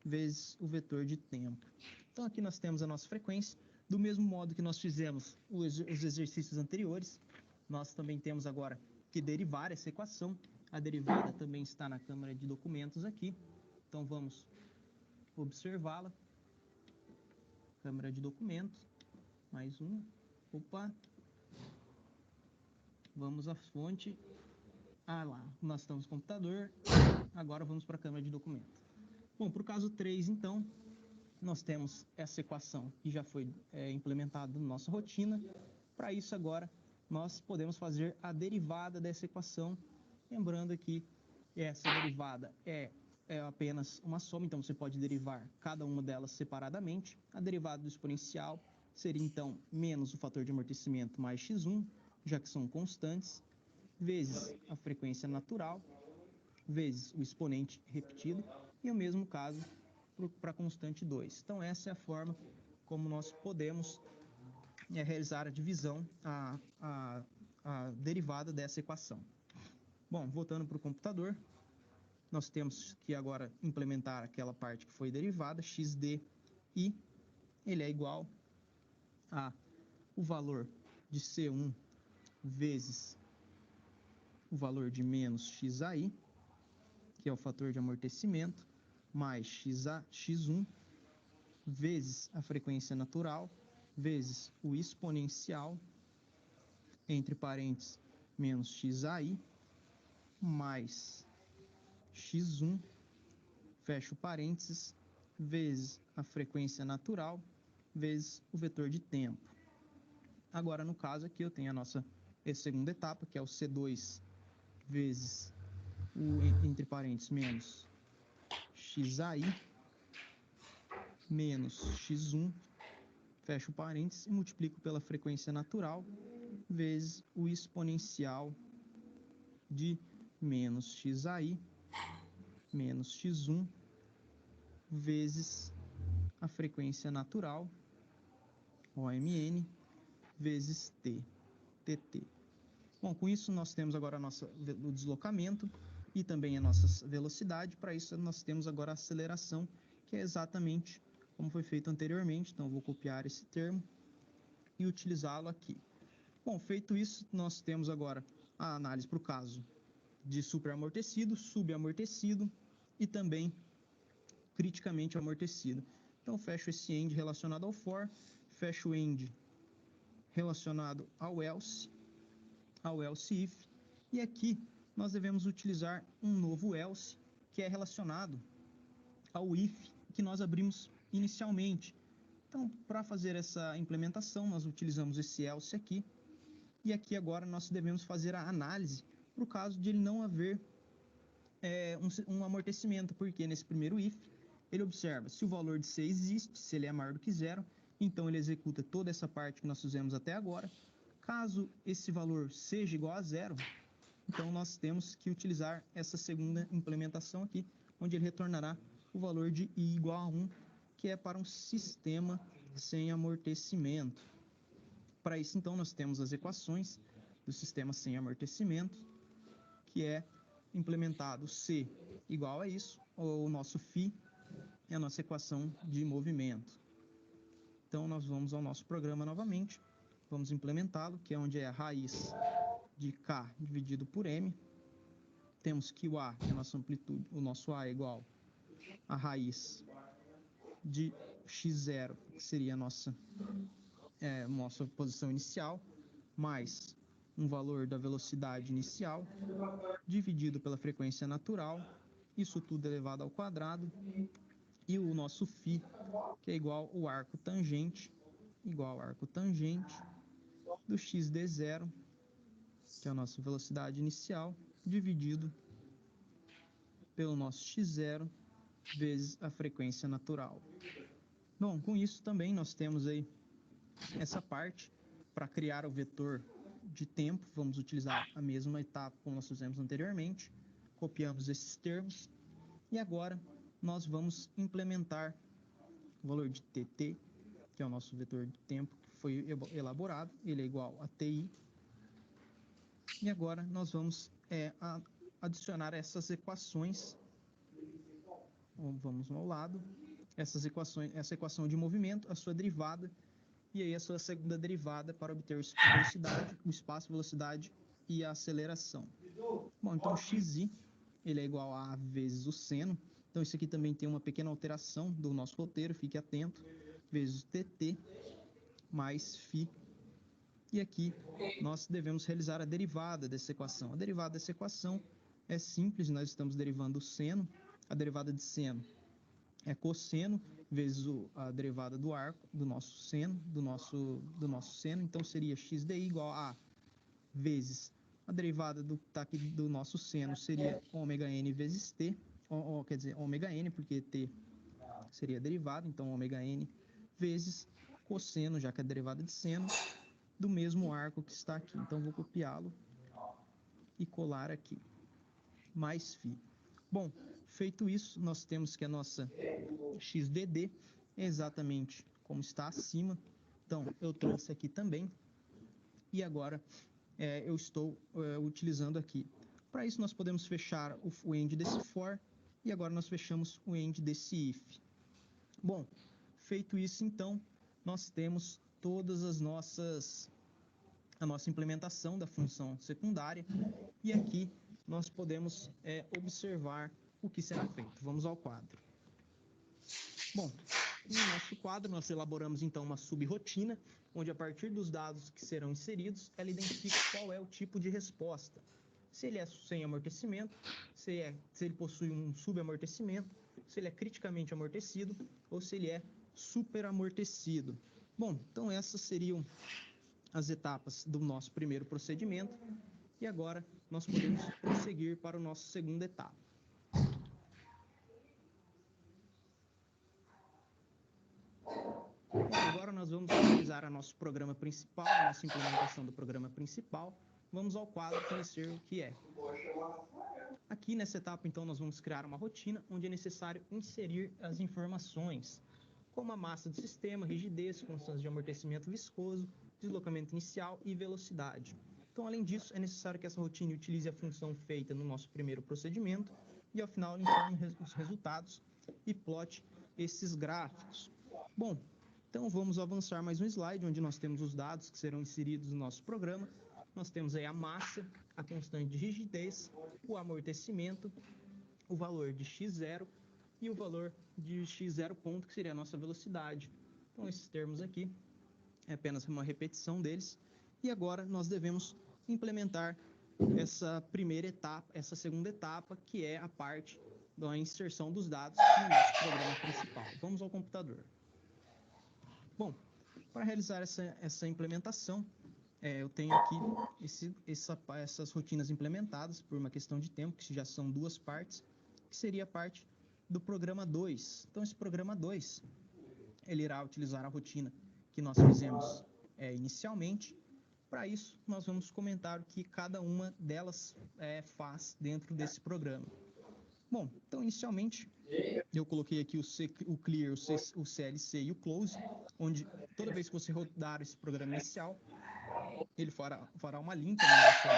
vezes o vetor de tempo. Então, aqui nós temos a nossa frequência. Do mesmo modo que nós fizemos os exercícios anteriores, nós também temos agora que derivar essa equação. A derivada também está na câmara de documentos aqui. Então, vamos observá-la. Câmara de documentos. Mais uma. Opa. Vamos à fonte. Ah lá, nós estamos no computador. Agora vamos para a câmara de documentos. Bom, para o caso 3, então, nós temos essa equação que já foi implementada na nossa rotina. Para isso, agora, nós podemos fazer a derivada dessa equação. Lembrando que essa derivada é apenas uma soma, então você pode derivar cada uma delas separadamente. A derivada do exponencial seria, então, menos o fator de amortecimento mais x1, já que são constantes, vezes a frequência natural, vezes o exponente repetido, e o mesmo caso para a constante 2. Então, essa é a forma como nós podemos realizar a divisão, a derivada dessa equação. Bom, voltando para o computador, nós temos que agora implementar aquela parte que foi derivada, xd, e ele é igual a o valor de C1 vezes o valor de menos xi, que é o fator de amortecimento, mais x1, vezes a frequência natural, vezes o exponencial, entre parênteses, menos xi, mais x1, fecho parênteses, vezes a frequência natural, vezes o vetor de tempo. Agora, no caso aqui, eu tenho a nossa segunda etapa, que é o C2 vezes o, entre parênteses, menos xai, menos x1, fecho parênteses, e multiplico pela frequência natural, vezes o exponencial de menos xai, menos x1, vezes a frequência natural, OMN, vezes TT. Bom, com isso nós temos agora o deslocamento e também a nossa velocidade. Para isso nós temos agora a aceleração, que é exatamente como foi feito anteriormente. Então eu vou copiar esse termo e utilizá-lo aqui. Bom, feito isso, nós temos agora a análise para o caso de superamortecido, subamortecido e também criticamente amortecido. Então fecho esse end relacionado ao for, fecho o end relacionado ao else if, e aqui nós devemos utilizar um novo else, que é relacionado ao if que nós abrimos inicialmente. Então, para fazer essa implementação, nós utilizamos esse else aqui, e aqui agora nós devemos fazer a análise para o caso de ele não haver um amortecimento, porque nesse primeiro if, ele observa se o valor de C existe, se ele é maior do que zero, então ele executa toda essa parte que nós fizemos até agora. Caso esse valor seja igual a zero, então nós temos que utilizar essa segunda implementação aqui, onde ele retornará o valor de I igual a 1, que é para um sistema sem amortecimento. Para isso, então, nós temos as equações do sistema sem amortecimento, que é implementado C igual a isso, ou o nosso φ é a nossa equação de movimento. Então, nós vamos ao nosso programa novamente, vamos implementá-lo, que é onde é a raiz de K dividido por M. Temos que o A é a nossa amplitude, o nosso A é igual a raiz de x0, que seria a nossa posição inicial, mais um valor da velocidade inicial, dividido pela frequência natural, isso tudo elevado ao quadrado, e o nosso φ, que é igual ao arco tangente, do xd0, que é a nossa velocidade inicial, dividido pelo nosso x0, vezes a frequência natural. Bom, com isso também nós temos aí essa parte para criar o vetor de tempo. Vamos utilizar a mesma etapa como nós fizemos anteriormente. Copiamos esses termos e agora nós vamos implementar o valor de TT, que é o nosso vetor de tempo que foi elaborado. Ele é igual a TI. E agora nós vamos adicionar essas equações. Vamos ao lado. Essas equações, essa equação de movimento, a sua derivada, e aí a sua segunda derivada para obter a velocidade, o espaço, velocidade e a aceleração. Bom, então xi, ele é igual a vezes o seno. Então isso aqui também tem uma pequena alteração do nosso roteiro, fique atento, vezes o tt mais φ. E aqui nós devemos realizar a derivada dessa equação. A derivada dessa equação é simples, nós estamos derivando o seno. A derivada de seno é cosseno vezes a derivada do arco do nosso seno, então seria xdi igual a vezes a derivada do nosso seno seria ômega n vezes t, quer dizer, ômega n, porque t seria a derivada, então ômega n vezes cosseno, já que é a derivada de seno, do mesmo arco que está aqui. Então vou copiá-lo e colar aqui, mais φ. Bom, feito isso, nós temos que a nossa xdd é exatamente como está acima. Então, eu trouxe aqui também. E agora eu estou utilizando aqui. Para isso, nós podemos fechar o end desse for. E agora nós fechamos o end desse if. Bom, feito isso, então, nós temos todas a nossa implementação da função secundária. E aqui nós podemos observar o que será feito. Vamos ao quadro. Bom, no nosso quadro nós elaboramos então uma subrotina, onde a partir dos dados que serão inseridos, ela identifica qual é o tipo de resposta. Se ele é sem amortecimento, se ele possui um subamortecimento se ele é criticamente amortecido ou se ele é superamortecido. Bom, então essas seriam as etapas do nosso primeiro procedimento e agora nós podemos prosseguir para o nosso segunda etapa. Bom, agora nós vamos utilizar o nosso programa principal, a nossa implementação do programa principal. Vamos ao quadro conhecer o que é. Aqui nessa etapa, então, nós vamos criar uma rotina onde é necessário inserir as informações, como a massa do sistema, rigidez, constância de amortecimento viscoso, deslocamento inicial e velocidade. Então, além disso, é necessário que essa rotina utilize a função feita no nosso primeiro procedimento e, ao final, informe os resultados e plote esses gráficos. Bom, então vamos avançar mais um slide, onde nós temos os dados que serão inseridos no nosso programa. Nós temos aí a massa, a constante de rigidez, o amortecimento, o valor de x0 e o valor de x0 ponto, que seria a nossa velocidade. Então, esses termos aqui é apenas uma repetição deles. E agora nós devemos implementar essa primeira etapa, essa segunda etapa, que é a parte da inserção dos dados no nosso programa principal. Vamos ao computador. Bom, para realizar essa implementação, eu tenho aqui essas rotinas implementadas por uma questão de tempo, que já são duas partes, que seria a parte do programa 2. Então, esse programa 2, ele irá utilizar a rotina que nós fizemos inicialmente. Para isso, nós vamos comentar o que cada uma delas faz dentro desse programa. Bom, então, inicialmente, eu coloquei aqui o clear, o CLC e o close, onde toda vez que você rodar esse programa inicial, ele fará uma limpa na nossa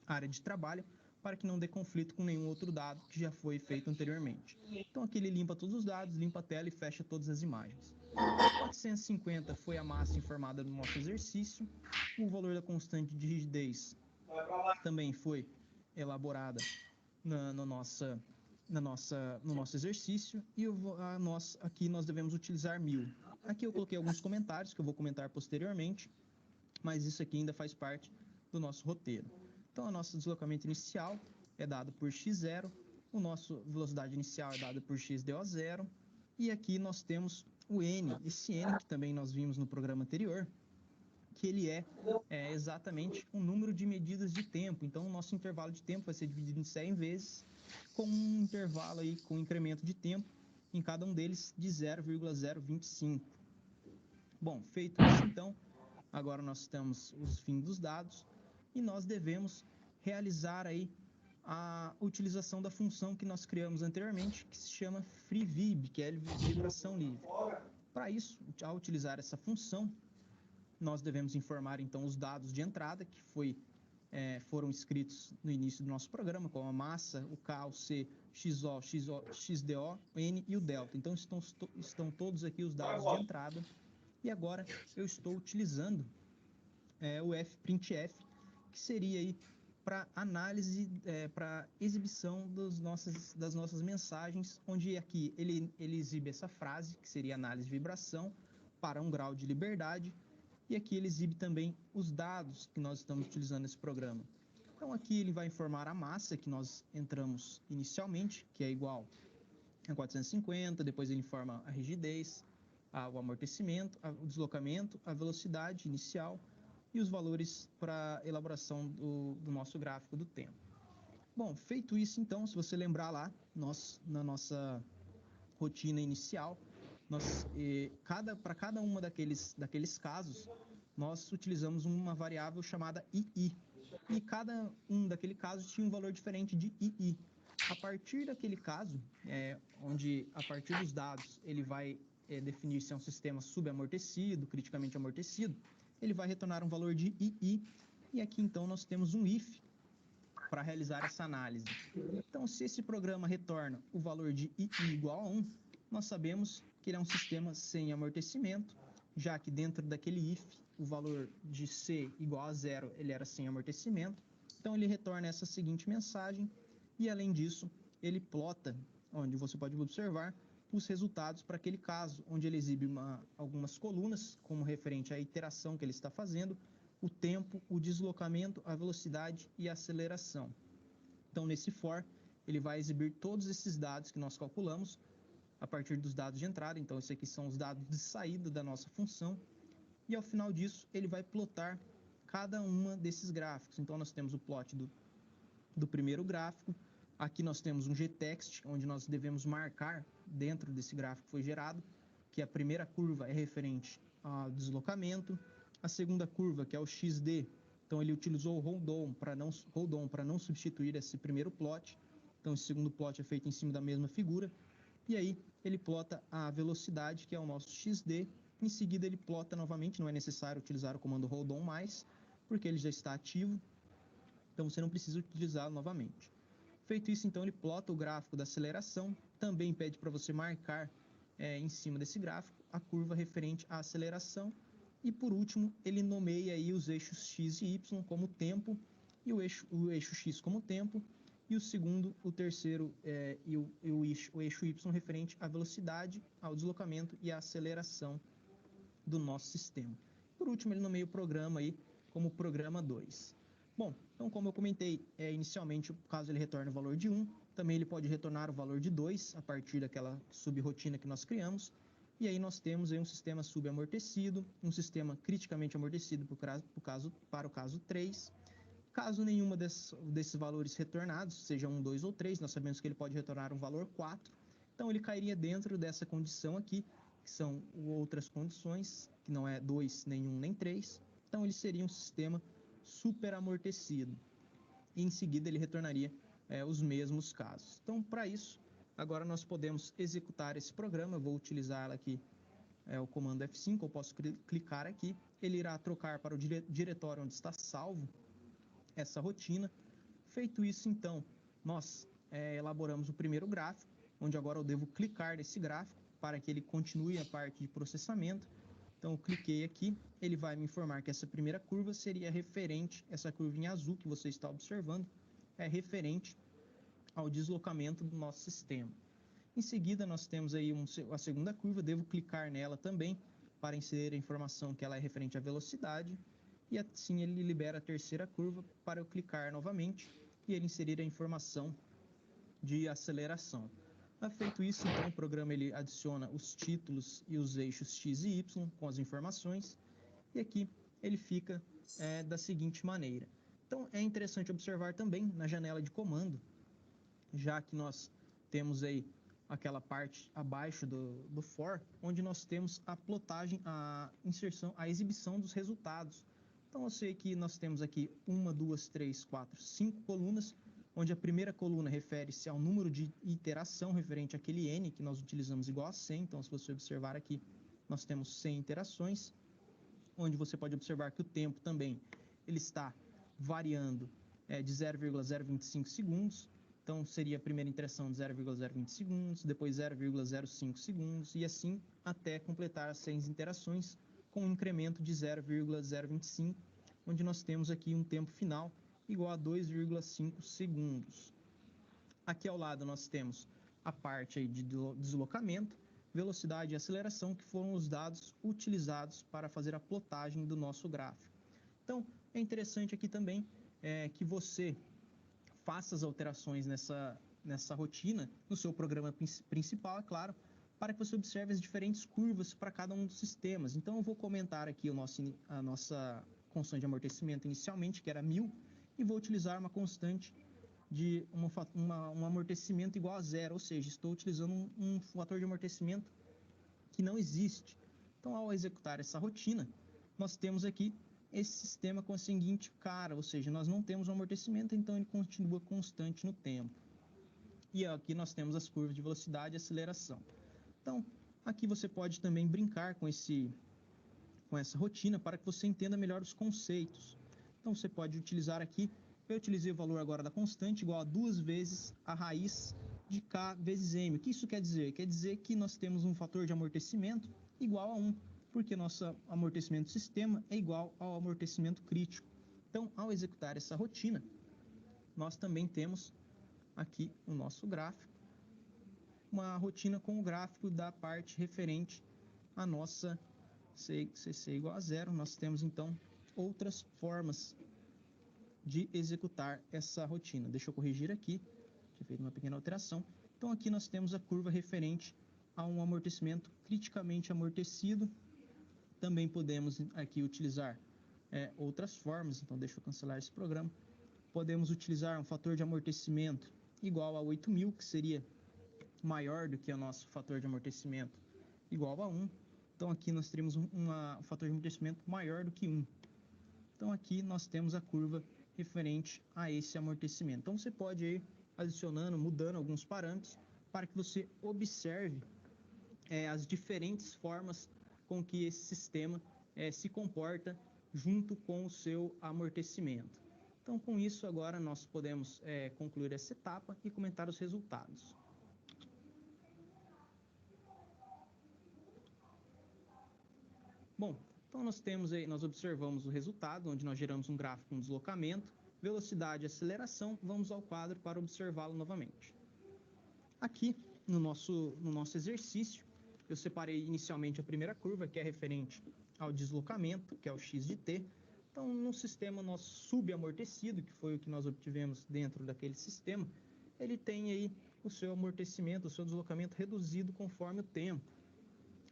área de trabalho para que não dê conflito com nenhum outro dado que já foi feito anteriormente. Então, aqui ele limpa todos os dados, limpa a tela e fecha todas as imagens. 450 foi a massa informada no nosso exercício. O valor da constante de rigidez também foi elaborada no nosso exercício. E aqui nós devemos utilizar 1000. Aqui eu coloquei alguns comentários que eu vou comentar posteriormente, mas isso aqui ainda faz parte do nosso roteiro. Então, o nosso deslocamento inicial é dado por x0, o nosso velocidade inicial é dada por xDO0, e aqui nós temos o n, esse n que também nós vimos no programa anterior, que ele é exatamente o número de medidas de tempo. Então, o nosso intervalo de tempo vai ser dividido em 100 vezes, com um intervalo aí, com incremento de tempo em cada um deles de 0,025. Bom, feito isso, então, agora nós temos os fins dos dados e nós devemos realizar aí a utilização da função que nós criamos anteriormente, que se chama FreeVib, que é vibração livre. Para isso, ao utilizar essa função, nós devemos informar então os dados de entrada que foram escritos no início do nosso programa, como a massa, o K, o C, XO, XDO, o N e o delta. Então estão todos aqui os dados de entrada. E agora eu estou utilizando o fprintf, que seria aí para análise, para exibição das nossas mensagens, onde aqui ele exibe essa frase, que seria análise de vibração, para um grau de liberdade, e aqui ele exibe também os dados que nós estamos utilizando nesse programa. Então aqui ele vai informar a massa que nós entramos inicialmente, que é igual a 450, depois ele informa a rigidez, o amortecimento, o deslocamento, a velocidade inicial e os valores para elaboração do nosso gráfico do tempo. Bom, feito isso, então, se você lembrar lá, na nossa rotina inicial, para cada uma daqueles casos, nós utilizamos uma variável chamada II. E cada um daquele caso tinha um valor diferente de II. A partir daquele caso, onde a partir dos dados ele vai definir se é um sistema subamortecido, criticamente amortecido, ele vai retornar um valor de II, e aqui então nós temos um if para realizar essa análise. Então, se esse programa retorna o valor de II igual a 1, nós sabemos que ele é um sistema sem amortecimento, já que dentro daquele if, o valor de C igual a 0, ele era sem amortecimento. Então, ele retorna essa seguinte mensagem, e além disso, ele plota, onde você pode observar os resultados para aquele caso, onde ele exibe algumas colunas, como referente à iteração que ele está fazendo, o tempo, o deslocamento, a velocidade e a aceleração. Então, nesse for, ele vai exibir todos esses dados que nós calculamos a partir dos dados de entrada. Então, esses aqui são os dados de saída da nossa função. E ao final disso, ele vai plotar cada uma desses gráficos. Então, nós temos o plot do primeiro gráfico. Aqui nós temos um gText, onde nós devemos marcar dentro desse gráfico que foi gerado, que a primeira curva é referente ao deslocamento. A segunda curva, que é o XD, então ele utilizou o hold on para não substituir esse primeiro plot. Então, esse segundo plot é feito em cima da mesma figura. E aí, ele plota a velocidade, que é o nosso XD. Em seguida, ele plota novamente, não é necessário utilizar o comando hold on mais, porque ele já está ativo. Então, você não precisa utilizá-lo novamente. Feito isso, então, ele plota o gráfico da aceleração. Também pede para você marcar em cima desse gráfico a curva referente à aceleração. E, por último, ele nomeia aí os eixos x e y como tempo e o eixo x como tempo. E o terceiro o eixo y referente à velocidade, ao deslocamento e à aceleração do nosso sistema. Por último, ele nomeia o programa aí como programa 2. Bom, então como eu comentei inicialmente, caso ele retorne o valor de 1, também ele pode retornar o valor de 2 a partir daquela subrotina que nós criamos. E aí nós temos aí um sistema subamortecido, um sistema criticamente amortecido para o caso 3. Caso nenhuma desses valores retornados, seja 1, 2 ou 3, nós sabemos que ele pode retornar um valor 4. Então ele cairia dentro dessa condição aqui, que são outras condições, que não é 2, nem 1, nem 3. Então ele seria um sistema superamortecido. E em seguida ele retornaria os mesmos casos. Então, para isso, agora nós podemos executar esse programa. Eu vou utilizar aqui o comando F5, eu posso clicar aqui. Ele irá trocar para o diretório onde está salvo essa rotina. Feito isso, então, nós elaboramos o primeiro gráfico, onde agora eu devo clicar nesse gráfico para que ele continue a parte de processamento. Então, eu cliquei aqui, ele vai me informar que essa primeira curva seria referente, essa curvinha azul que você está observando, é referente ao deslocamento do nosso sistema. Em seguida, nós temos aí a segunda curva, devo clicar nela também para inserir a informação que ela é referente à velocidade, e assim ele libera a terceira curva para eu clicar novamente e ele inserir a informação de aceleração. Feito isso, então, o programa ele adiciona os títulos e os eixos x e y com as informações, e aqui ele fica da seguinte maneira. Então, é interessante observar também na janela de comando, já que nós temos aí aquela parte abaixo do for, onde nós temos a plotagem, a inserção, a exibição dos resultados. Então, eu sei que nós temos aqui 1, 2, 3, 4, 5 colunas, onde a primeira coluna refere-se ao número de iteração referente àquele n que nós utilizamos igual a 100. Então, se você observar aqui, nós temos 100 iterações, onde você pode observar que o tempo também ele está variando de 0,025 segundos. Então, seria a primeira interação de 0,020 segundos, depois 0,05 segundos, e assim até completar as 100 interações com um incremento de 0,025, onde nós temos aqui um tempo final igual a 2,5 segundos. Aqui ao lado nós temos a parte aí de deslocamento, velocidade e aceleração, que foram os dados utilizados para fazer a plotagem do nosso gráfico. Então, é interessante aqui também que você faça as alterações nessa rotina, no seu programa principal, é claro, para que você observe as diferentes curvas para cada um dos sistemas. Então, eu vou comentar aqui a nossa constante de amortecimento inicialmente, que era 1000, e vou utilizar uma constante de um amortecimento igual a 0, ou seja, estou utilizando um fator de amortecimento que não existe. Então, ao executar essa rotina, nós temos aqui esse sistema com a seguinte cara, ou seja, nós não temos um amortecimento, então ele continua constante no tempo. E aqui nós temos as curvas de velocidade e aceleração. Então, aqui você pode também brincar com essa rotina para que você entenda melhor os conceitos. Então, você pode utilizar aqui, eu utilizei o valor agora da constante igual a 2 vezes a raiz de k vezes m. O que isso quer dizer? Quer dizer que nós temos um fator de amortecimento igual a 1, porque nosso amortecimento do sistema é igual ao amortecimento crítico. Então, ao executar essa rotina, nós também temos aqui o nosso gráfico, uma rotina com o gráfico da parte referente à nossa CC igual a 0. Nós temos, então, outras formas de executar essa rotina. Deixa eu corrigir aqui. ser feita uma pequena alteração. Então aqui nós temos a curva referente a um amortecimento criticamente amortecido. Também podemos aqui utilizar outras formas, então deixa eu cancelar esse programa. Podemos utilizar um fator de amortecimento igual a 8.000, que seria maior do que o nosso fator de amortecimento igual a 1. Então aqui nós teremos um fator de amortecimento maior do que 1. Então aqui nós temos a curva referente a esse amortecimento. Então você pode ir adicionando, mudando alguns parâmetros para que você observe as diferentes formas com que esse sistema se comporta junto com o seu amortecimento. Então com isso agora nós podemos concluir essa etapa e comentar os resultados. Bom, então nós observamos o resultado, onde nós geramos um gráfico com deslocamento, velocidade e aceleração. Vamos ao quadro para observá-lo novamente. Aqui, no nosso exercício, eu separei inicialmente a primeira curva, que é referente ao deslocamento, que é o x de t. Então, no sistema nosso subamortecido, que foi o que nós obtivemos dentro daquele sistema, ele tem aí o seu amortecimento, o seu deslocamento reduzido conforme o tempo.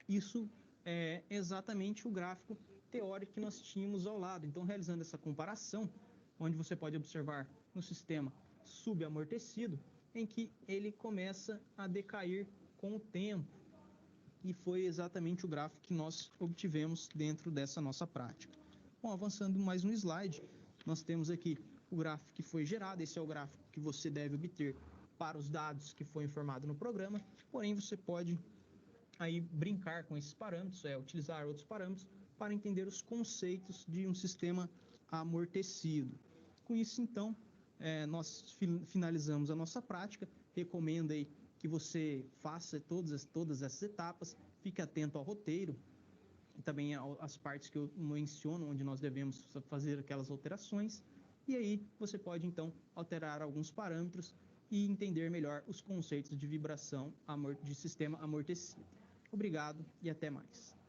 Isso é exatamente o gráfico teórico que nós tínhamos ao lado. Então, realizando essa comparação, onde você pode observar no sistema subamortecido, em que ele começa a decair com o tempo. E foi exatamente o gráfico que nós obtivemos dentro dessa nossa prática. Bom, avançando mais um slide, nós temos aqui o gráfico que foi gerado. Esse é o gráfico que você deve obter para os dados que foi informado no programa, porém você pode aí brincar com esses parâmetros, utilizar outros parâmetros para entender os conceitos de um sistema amortecido. Com isso, então, nós finalizamos a nossa prática. Recomendo aí que você faça todas essas etapas, fique atento ao roteiro e também às partes que eu menciono, onde nós devemos fazer aquelas alterações. E aí você pode, então, alterar alguns parâmetros e entender melhor os conceitos de vibração de sistema amortecido. Obrigado e até mais.